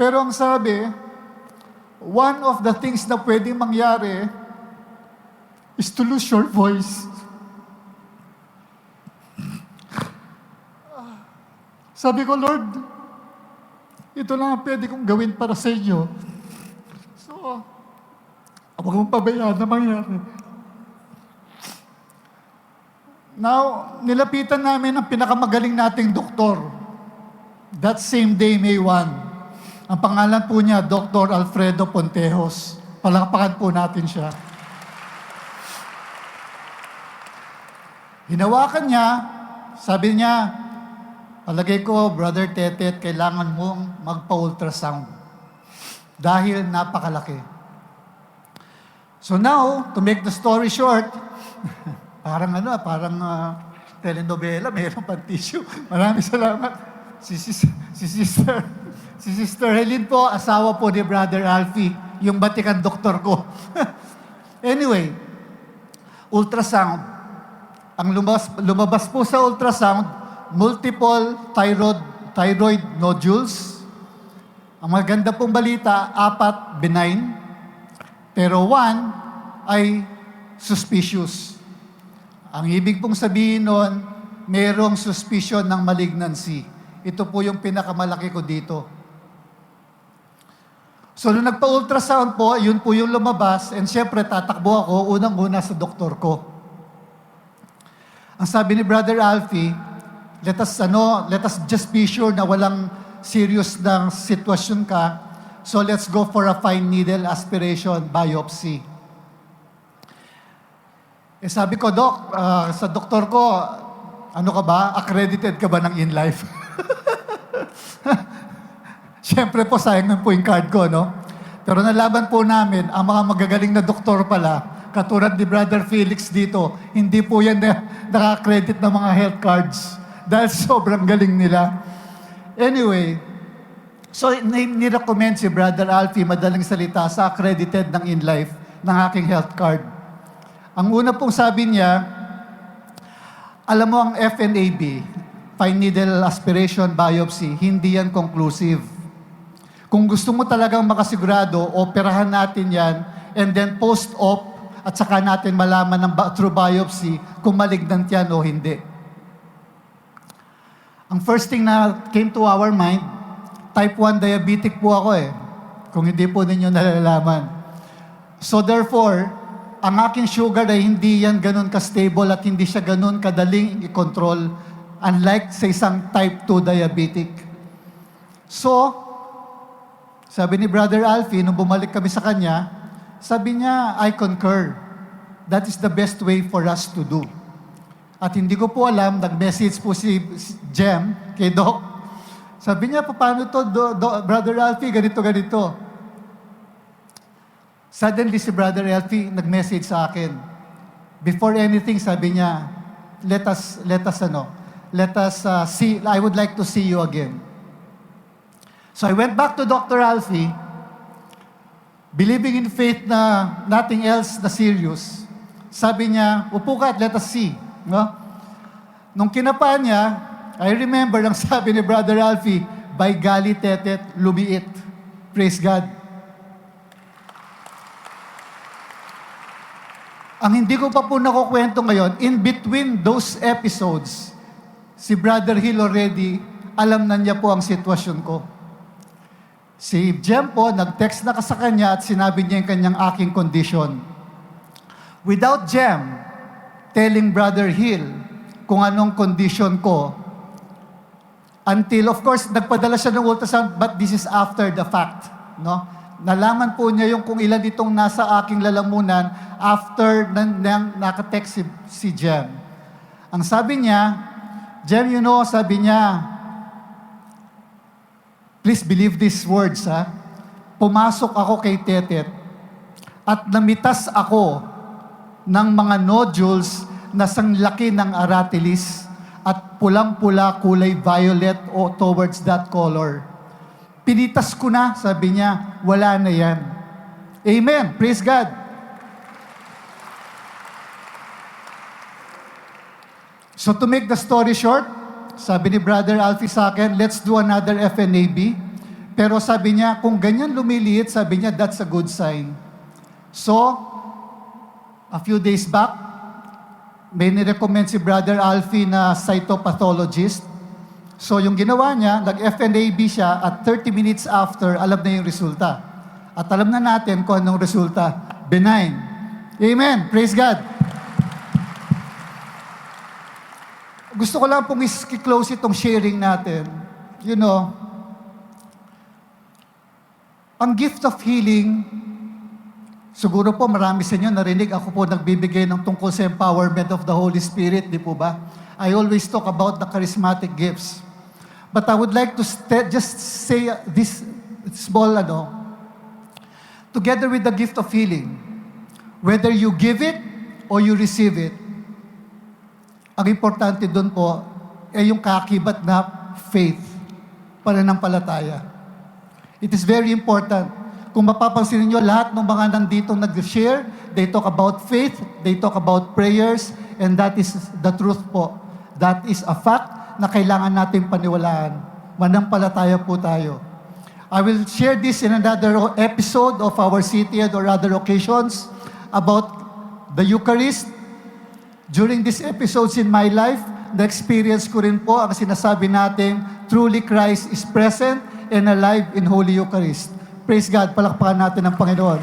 Speaker 9: Pero ang sabi, one of the things na pwedeng mangyari is to lose your voice. Sabi ko, Lord, ito lang ang pwede kong gawin para sa inyo. So, huwag mong pabayaan na mangyari. Now, nilapitan namin ang pinakamagaling nating doktor. That same day, May 1. Ang pangalan po niya, Dr. Alfredo Pontejos. Palakpakan po natin siya. Hinawakan niya, sabi niya, palagay ko, Brother Tetet, kailangan mong magpa-ultrasound. Dahil napakalaki. So now, to make the story short, parang telenovela, mayroon pang tissue. Maraming salamat. Si Sister Helen po, asawa po ni Brother Alfie, yung batikan doktor ko. Anyway, ultrasound. Ang lumabas po sa ultrasound, multiple thyroid nodules. Ang maganda pong balita, 4 benign, pero 1 ay suspicious. Ang ibig pong sabihin nun, merong suspicion ng malignancy. Ito po yung pinakamalaki ko dito. So, nung nagpa-ultrasound po, yun po yung lumabas, and syempre, tatakbo ako, unang-una sa doktor ko. Ang sabi ni Brother Alfie, let us just be sure na walang serious na sitwasyon ka, so let's go for a fine needle aspiration biopsy. Eh sabi ko, Doc, sa doktor ko, ano ka ba? Accredited ka ba ng InLife? Siyempre po, sayang po yung card ko, no? Pero nalaban po namin, ang mga magagaling na doktor pala, katulad ni Brother Felix dito, hindi po yan naka-credit ng mga health cards dahil sobrang galing nila. Anyway, so nirecommend si Brother Alfie, madaling salita, sa accredited ng InLife ng aking health card. Ang una pong sabi niya, alam mo ang FNAB, fine needle aspiration biopsy, hindi yan conclusive. Kung gusto mo talagang makasigurado, operahan natin yan, and then post-op, at saka natin malaman through biopsy kung malignant yan o hindi. Ang first thing na came to our mind, type 1 diabetic po ako kung hindi po ninyo nalalaman. So therefore, ang aking sugar ay hindi yan ganun ka-stable at hindi siya ganun kadaling i-control, unlike sa isang type 2 diabetic. So, sabi ni Brother Alfie, nung bumalik kami sa kanya, sabi niya, I concur. That is the best way for us to do. At hindi ko po alam, nag-message po si Jem kay Doc. Sabi niya, paano to, Brother Alfie, ganito. Suddenly, si Brother Alfie nag-message sa akin. Before anything, sabi niya, let us see, I would like to see you again. So I went back to Dr. Alfie, believing in faith na nothing else na serious. Sabi niya, upo ka at let us see. No? Nung kinapa niya, I remember ang sabi ni Brother Alfie, by gali tetet, lumiit. Praise God. Ang hindi ko pa po nakukwento ngayon, in between those episodes, si Brother Hill already, alam na niya po ang sitwasyon ko. Si Jem po, nag-text na sa kanya at sinabi niya yung kanyang aking condition. Without Jem telling Brother Hill kung anong condition ko, until, of course, nagpadala siya ng ultrasound, but this is after the fact. No? Nalaman po niya yung kung ilan itong nasa aking lalamunan after nang nakatext si Jem. Ang sabi niya, Jem, sabi niya, please believe these words, ha? Pumasok ako kay Tetet at namitas ako ng mga nodules na sanglaki ng aratilis at pulang-pula kulay violet o towards that color. Pinitas ko na, sabi niya, wala na yan. Amen. Praise God. So to make the story short, sabi ni Brother Alfie sa akin, let's do another FNAB. Pero sabi niya, kung ganyan lumiliit, sabi niya, that's a good sign. So, a few days back, may nirecommend si Brother Alfie na cytopathologist. So yung ginawa niya, nag-FNAB siya at 30 minutes after, alam na yung resulta. At alam na natin kung anong resulta. Benign. Amen. Praise God. Gusto ko lang pong i-close itong sharing natin. Ang gift of healing, siguro po marami sa inyo narinig, ako po nagbibigay ng tungkol sa empowerment of the Holy Spirit, di po ba? I always talk about the charismatic gifts. But I would like to just say this small, together with the gift of healing, whether you give it or you receive it, ang importante doon po ay yung kakibat na faith, pananampalataya. It is very important. Kung mapapansin niyo, lahat ng mga nandito nag-share, they talk about faith, they talk about prayers, and that is the truth po. That is a fact na kailangan natin paniwalaan. Manampalataya po tayo. I will share this in another episode of our CTED or other occasions about the Eucharist. During these episodes in my life, na-experience ko rin po ang sinasabi natin, truly Christ is present and alive in Holy Eucharist. Praise God, palakpakan natin ang Panginoon.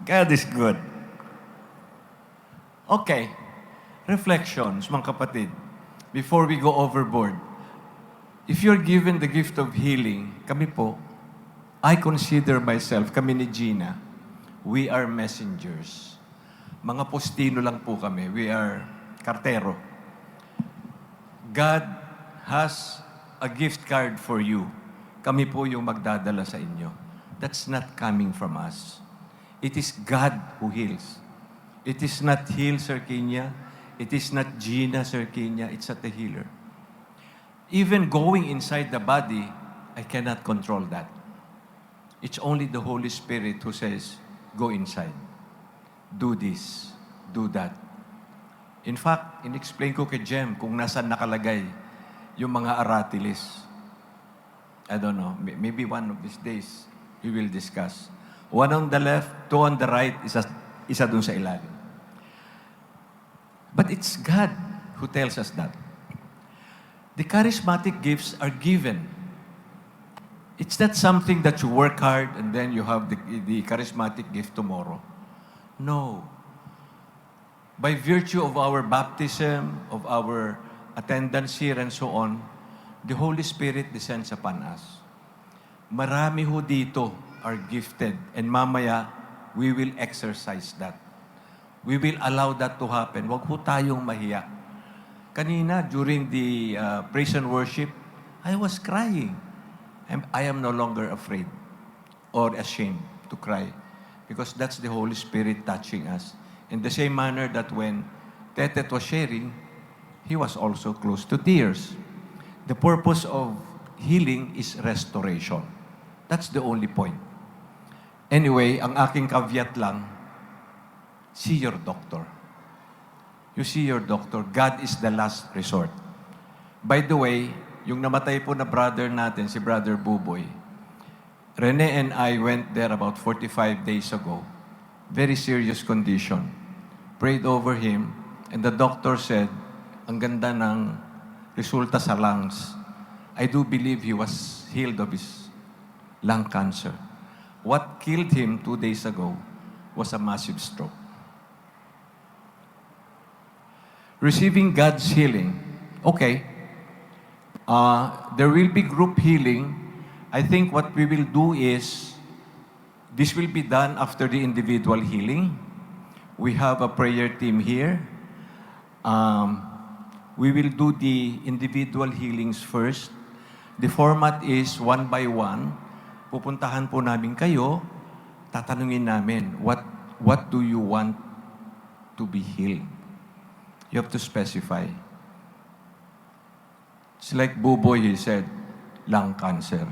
Speaker 2: God is good. Okay. Reflections, mga kapatid. Before we go overboard. If you're given the gift of healing, kami po, I consider myself, kami ni Gina, we are messengers. Mga postino lang po kami. We are kartero. God has a gift card for you. Kami po yung magdadala sa inyo. That's not coming from us. It is God who heals. It is not Heal Sarkinia. It is not Gina Sarkinia. It's not the healer. Even going inside the body, I cannot control that. It's only the Holy Spirit who says, go inside. Do this. Do that. In fact, in-explain ko kay Jem kung nasaan nakalagay yung mga aratilis. I don't know. Maybe one of these days, we will discuss. One on the left, two on the right, isa dun sa ilalim. But it's God who tells us that. The charismatic gifts are given. It's not something that you work hard and then you have the charismatic gift tomorrow. No. By virtue of our baptism, of our attendance here and so on, the Holy Spirit descends upon us. Marami ho dito are gifted and mamaya we will exercise that. We will allow that to happen. Huwag po tayong mahiya. Kanina, during the praise and worship, I was crying. I am no longer afraid or ashamed to cry because that's the Holy Spirit touching us. In the same manner that when Tetet was sharing, he was also close to tears. The purpose of healing is restoration. That's the only point. Anyway, ang aking caveat lang, see your doctor. You see your doctor. God is the last resort. By the way, yung namatay po na brother natin, si Brother Buboy, Rene and I went there about 45 days ago. Very serious condition. Prayed over him, and the doctor said, ang ganda ng resulta sa lungs. I do believe he was healed of his lung cancer. What killed him 2 days ago was a massive stroke. Receiving God's healing. Okay. There will be group healing. I think what we will do is, this will be done after the individual healing. We have a prayer team here. We will do the individual healings first. The format is one by one. Pupuntahan po namin kayo, tatanungin namin, what do you want to be healed? You have to specify. It's like Buboy, he said, lung cancer.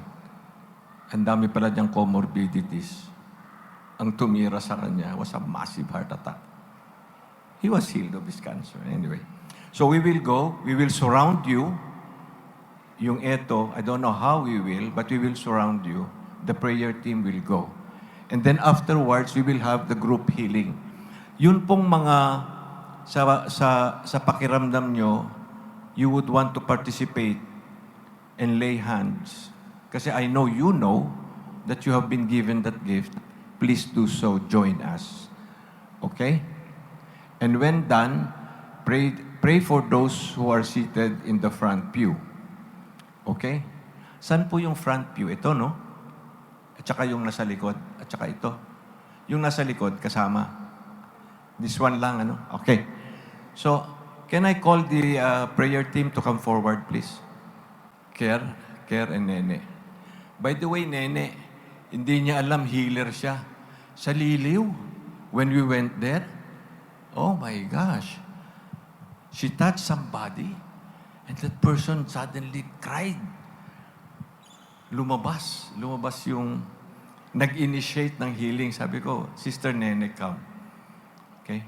Speaker 2: Ang dami pala niyang comorbidities. Ang tumira sa kanya was a massive heart attack. He was healed of his cancer. Anyway. So we will go, we will surround you. Yung eto, I don't know how we will, but we will surround you. The prayer team will go. And then afterwards, we will have the group healing. Yun pong mga sa pakiramdam nyo, you would want to participate and lay hands. Kasi I know you know that you have been given that gift. Please do so. Join us. Okay? And when done, pray for those who are seated in the front pew. Okay? Saan po yung front pew? Ito, no? At saka yung nasa likod. At saka ito. Yung nasa likod, kasama. This one lang, ano? Okay. So, can I call the prayer team to come forward, please? Care and Nene. By the way, Nene, hindi niya alam healer siya. Sa Liliw, when we went there, oh my gosh, she touched somebody and that person suddenly cried. Lumabas yung nag-initiate ng healing. Sabi ko, Sister Nene, come. Okay?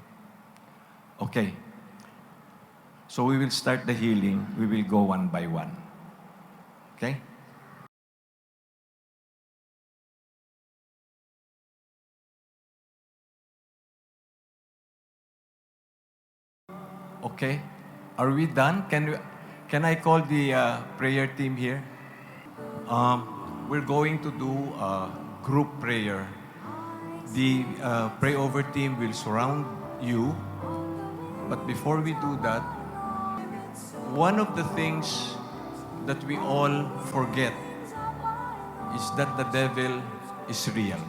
Speaker 2: Okay. So we will start the healing. We will go one by one. Okay? Okay. Are we done? Can I call the prayer team here? We're going to do a group prayer. The pray over team will surround you. But before we do that, one of the things that we all forget is that the devil is real.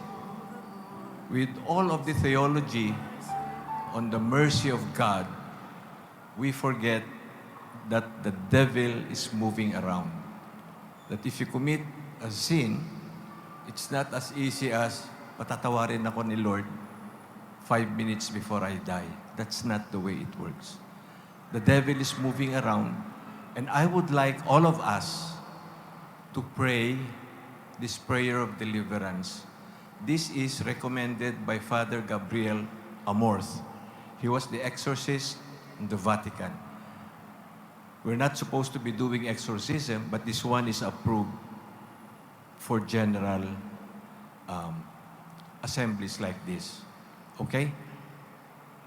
Speaker 2: With all of the theology on the mercy of God, we forget that the devil is moving around. That if you commit a sin, it's not as easy as patatawarin ako ni Lord 5 minutes before I die. That's not the way it works. The devil is moving around, and I would like all of us to pray this prayer of deliverance. This is recommended by Father Gabriel Amorth. He was the exorcist in the Vatican. We're not supposed to be doing exorcism, but this one is approved. for general assemblies like this. Okay?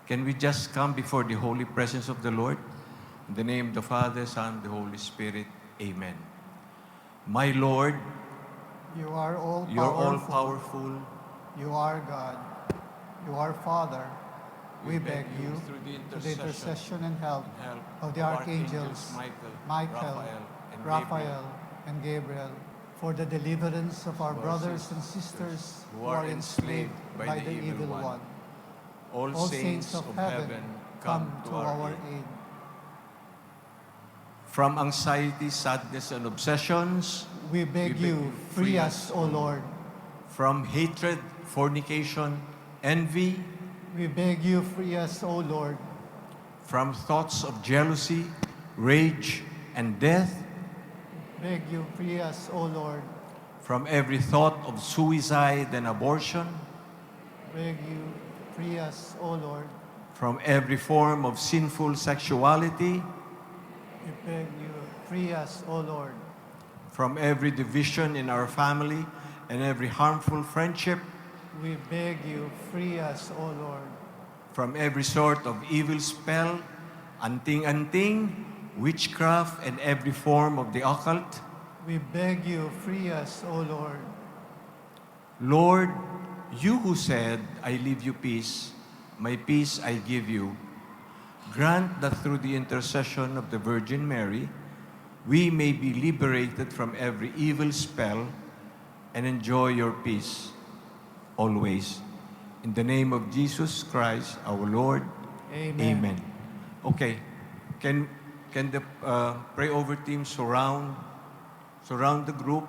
Speaker 2: Can we just come before the holy presence of the Lord? In the name of the Father, Son, the Holy Spirit. Amen. My Lord,
Speaker 9: You are all
Speaker 2: you're all
Speaker 9: powerful.
Speaker 2: powerful.
Speaker 9: You are God. You are Father. We beg you,
Speaker 2: through the
Speaker 9: through the intercession and help of the archangels Michael, Raphael, and Gabriel, for the deliverance of our brothers and sisters who are enslaved by the evil one.
Speaker 2: All saints of heaven, come to our
Speaker 9: aid.
Speaker 2: From anxiety, sadness, and obsessions,
Speaker 9: We beg you, free us, O Lord.
Speaker 2: from hatred, fornication, envy,
Speaker 9: We beg you, free us, O Lord.
Speaker 2: from thoughts of jealousy, rage, and death,
Speaker 9: Beg you, free us, O Lord.
Speaker 2: from every thought of suicide and abortion,
Speaker 9: Beg you, free us, O Lord.
Speaker 2: from every form of sinful sexuality,
Speaker 9: We beg you, free us, O Lord.
Speaker 2: from every division in our family and every harmful friendship,
Speaker 9: We beg you, free us, O Lord.
Speaker 2: from every sort of evil spell, anting-anting, witchcraft, and every form of the occult.
Speaker 9: We beg you, free us, O Lord.
Speaker 2: Lord, you who said, I leave you peace, my peace I give you, grant that through the intercession of the Virgin Mary, we may be liberated from every evil spell and enjoy your peace always. In the name of Jesus Christ, our Lord.
Speaker 9: Amen.
Speaker 2: Amen. Okay. Can the pray over team surround the group,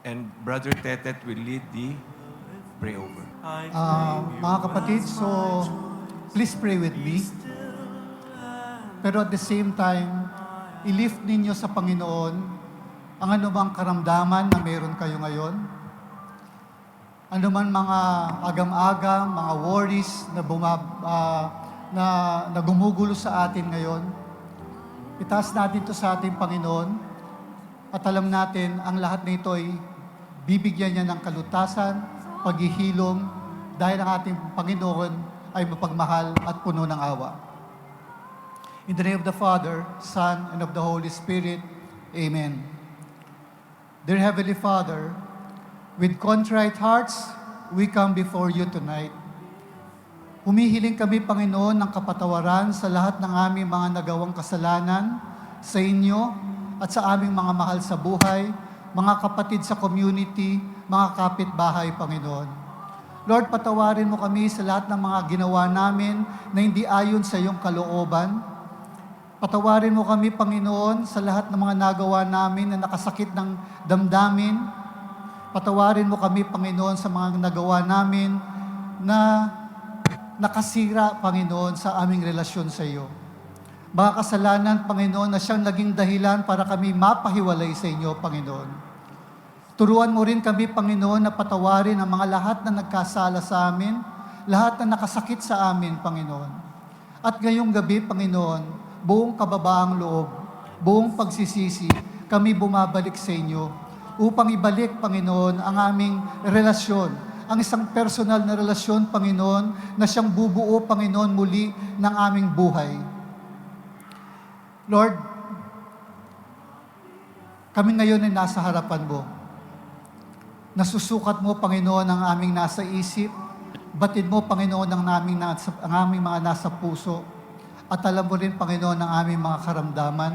Speaker 2: and Brother Tetet will lead the pray over.
Speaker 9: Mga kapatid, so please pray with me. Pero at the same time, i-lift ninyo sa Panginoon ang anumang karamdaman na meron kayo ngayon. Anuman mga agam-agam, mga worries na gumugulo sa atin ngayon. Itaas natin ito sa ating Panginoon at alam natin ang lahat na ito ay bibigyan niya ng kalutasan, paghihilom, dahil ang ating Panginoon ay mapagmahal at puno ng awa. In the name of the Father, Son, and of the Holy Spirit, Amen. Dear Heavenly Father, with contrite hearts, we come before you tonight. Humihiling kami, Panginoon, ng kapatawaran sa lahat ng aming mga nagawang kasalanan sa inyo at sa aming mga mahal sa buhay, mga kapatid sa community, mga kapitbahay, Panginoon. Lord, patawarin mo kami sa lahat ng mga ginawa namin na hindi ayon sa iyong kalooban. Patawarin mo kami, Panginoon, sa lahat ng mga nagawa namin na nakasakit ng damdamin. Patawarin mo kami, Panginoon, sa mga nagawa namin na nakasira, Panginoon, sa aming relasyon sa iyo. Mga kasalanan, Panginoon, na siyang naging dahilan para kami mapahiwalay sa inyo, Panginoon. Turuan mo rin kami, Panginoon, na patawarin ang mga lahat na nagkasala sa amin, lahat na nakasakit sa amin, Panginoon. At ngayong gabi, Panginoon, buong kababaang loob, buong pagsisisi, kami bumabalik sa inyo upang ibalik, Panginoon, ang aming relasyon, ang isang personal na relasyon, Panginoon, na siyang bubuo, Panginoon, muli ng aming buhay. Lord, kami ngayon ay nasa harapan mo. Nasusukat mo, Panginoon, ang aming nasa isip. Batid mo, Panginoon, ang aming mga nasa puso. At alam mo rin, Panginoon, ang aming mga karamdaman.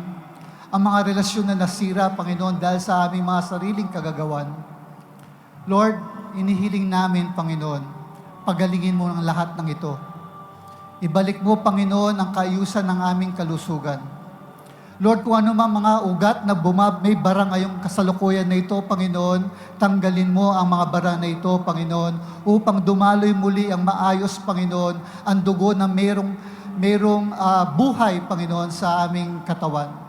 Speaker 9: Ang mga relasyon na nasira, Panginoon, dahil sa aming mga sariling kagagawan. Lord, inihiling namin, Panginoon, pagalingin mo ang lahat ng ito. Ibalik mo, Panginoon, ang kaayusan ng aming kalusugan. Lord, kung ano mang mga ugat na may bara ngayong kasalukuyan na ito, Panginoon, tanggalin mo ang mga bara na ito, Panginoon, upang dumaloy muli ang maayos, Panginoon, ang dugo na merong buhay, Panginoon, sa aming katawan.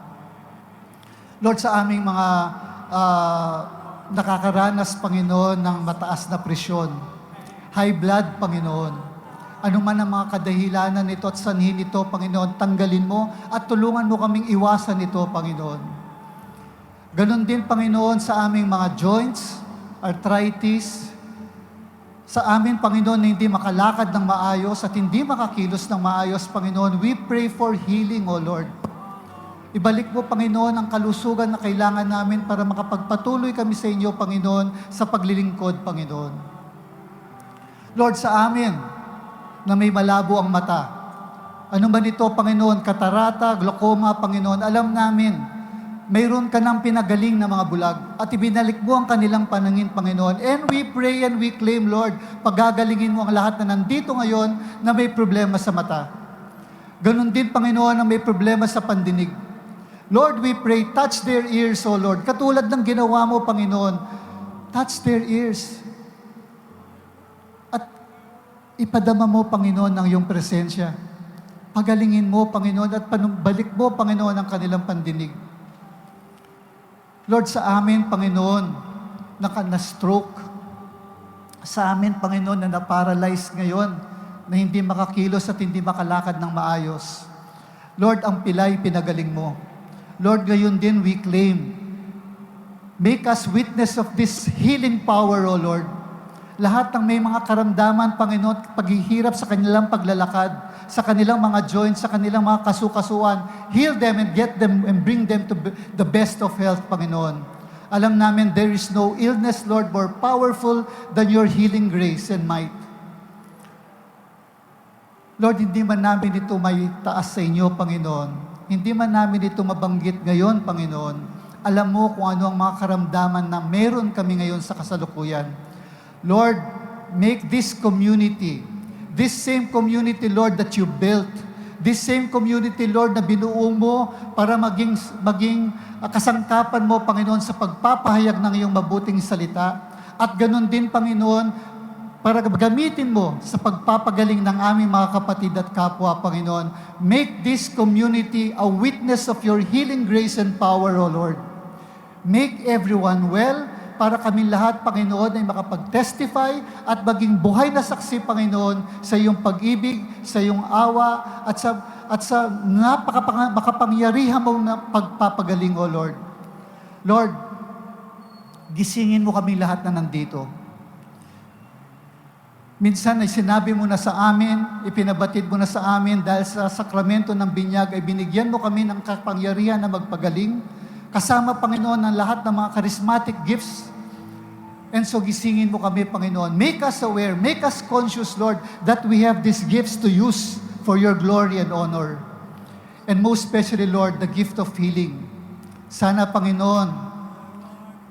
Speaker 9: Lord, sa aming mga nakakaranas, Panginoon, ng mataas na presyon, high blood, Panginoon, ano man ang mga kadahilanan nito at sanhin nito, Panginoon, tanggalin mo at tulungan mo kaming iwasan ito, Panginoon. Ganon din, Panginoon, sa aming mga joints, arthritis. Sa amin, Panginoon, na hindi makalakad ng maayos at hindi makakilos ng maayos, Panginoon, we pray for healing, O Lord. Ibalik mo, Panginoon, ang kalusugan na kailangan namin para makapagpatuloy kami sa inyo, Panginoon, sa paglilingkod, Panginoon. Lord, sa amin, na may malabo ang mata, ano man ito, Panginoon, katarata, glaucoma, Panginoon, alam namin, mayroon ka ng pinagaling na mga bulag at ibinalik mo ang kanilang panangin, Panginoon. And we pray and we claim, Lord, pagagalingin mo ang lahat na nandito ngayon na may problema sa mata. Ganon din, Panginoon, ang may problema sa pandinig. Lord, we pray, touch their ears, O Lord. Katulad ng ginawa mo, Panginoon, touch their ears. At ipadama mo, Panginoon, ang iyong presensya. Pagalingin mo, Panginoon, at balik mo, Panginoon, ang kanilang pandinig. Lord, sa amin, Panginoon, na-stroke. Sa amin, Panginoon, na na-paralyze ngayon, na hindi makakilos at hindi makalakad ng maayos. Lord, ang pilay, pinagaling mo. Lord, gayon din we claim. Make us witness of this healing power, O Lord. Lahat ng may mga karamdaman, Panginoon, paghihirap sa kanilang paglalakad, sa kanilang mga joints, sa kanilang mga kasukasuan, heal them and get them and bring them to the best of health, Panginoon. Alam namin there is no illness, Lord, more powerful than your healing grace and might. Lord, hindi man namin ito may taas sa inyo, Panginoon. Hindi man namin ito mabanggit ngayon, Panginoon. Alam mo kung ano ang mga karamdaman na meron kami ngayon sa kasalukuyan. Lord, make this community, this same community, Lord, that you built, this same community, Lord, na binuo mo para maging kasangkapan mo, Panginoon, sa pagpapahayag ng iyong mabuting salita. At ganun din, Panginoon, para gamitin mo sa pagpapagaling ng aming mga kapatid at kapwa, Panginoon. Make this community a witness of your healing grace and power, O Lord. Make everyone well, para kami lahat, Panginoon, ay makapag-testify at maging buhay na saksi, Panginoon, sa iyong pag-ibig, sa iyong awa, at sa makapangyarihan mong na pagpapagaling, O Lord. Lord, gisingin mo kami lahat na nandito. Minsan ay sinabi mo na sa amin, ipinabatid mo na sa amin dahil sa sakramento ng binyag ay binigyan mo kami ng kapangyarihan na magpagaling. Kasama, Panginoon, ng lahat ng mga charismatic gifts. And so gisingin mo kami, Panginoon. Make us aware, make us conscious, Lord, that we have these gifts to use for your glory and honor. And most especially, Lord, the gift of healing. Sana, Panginoon,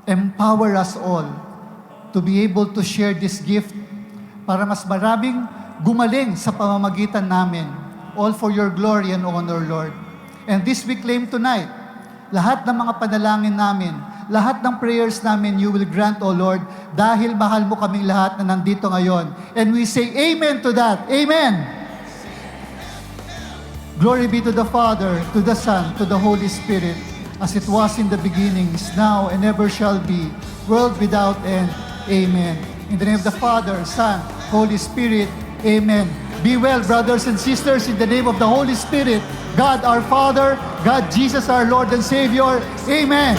Speaker 9: empower us all to be able to share this gift para mas maraming gumaling sa pamamagitan namin. All for your glory and honor, Lord. And this we claim tonight. Lahat ng mga panalangin namin, lahat ng prayers namin, you will grant, O Lord, dahil mahal mo kaming lahat na nandito ngayon. And we say amen to that. Amen! Glory be to the Father, to the Son, to the Holy Spirit, as it was in the beginning, is now, and ever shall be, world without end. Amen. In the name of the Father, Son, Holy Spirit. Amen. Be well, brothers and sisters, in the name of the Holy Spirit, God our Father, God Jesus our Lord and Savior. Amen.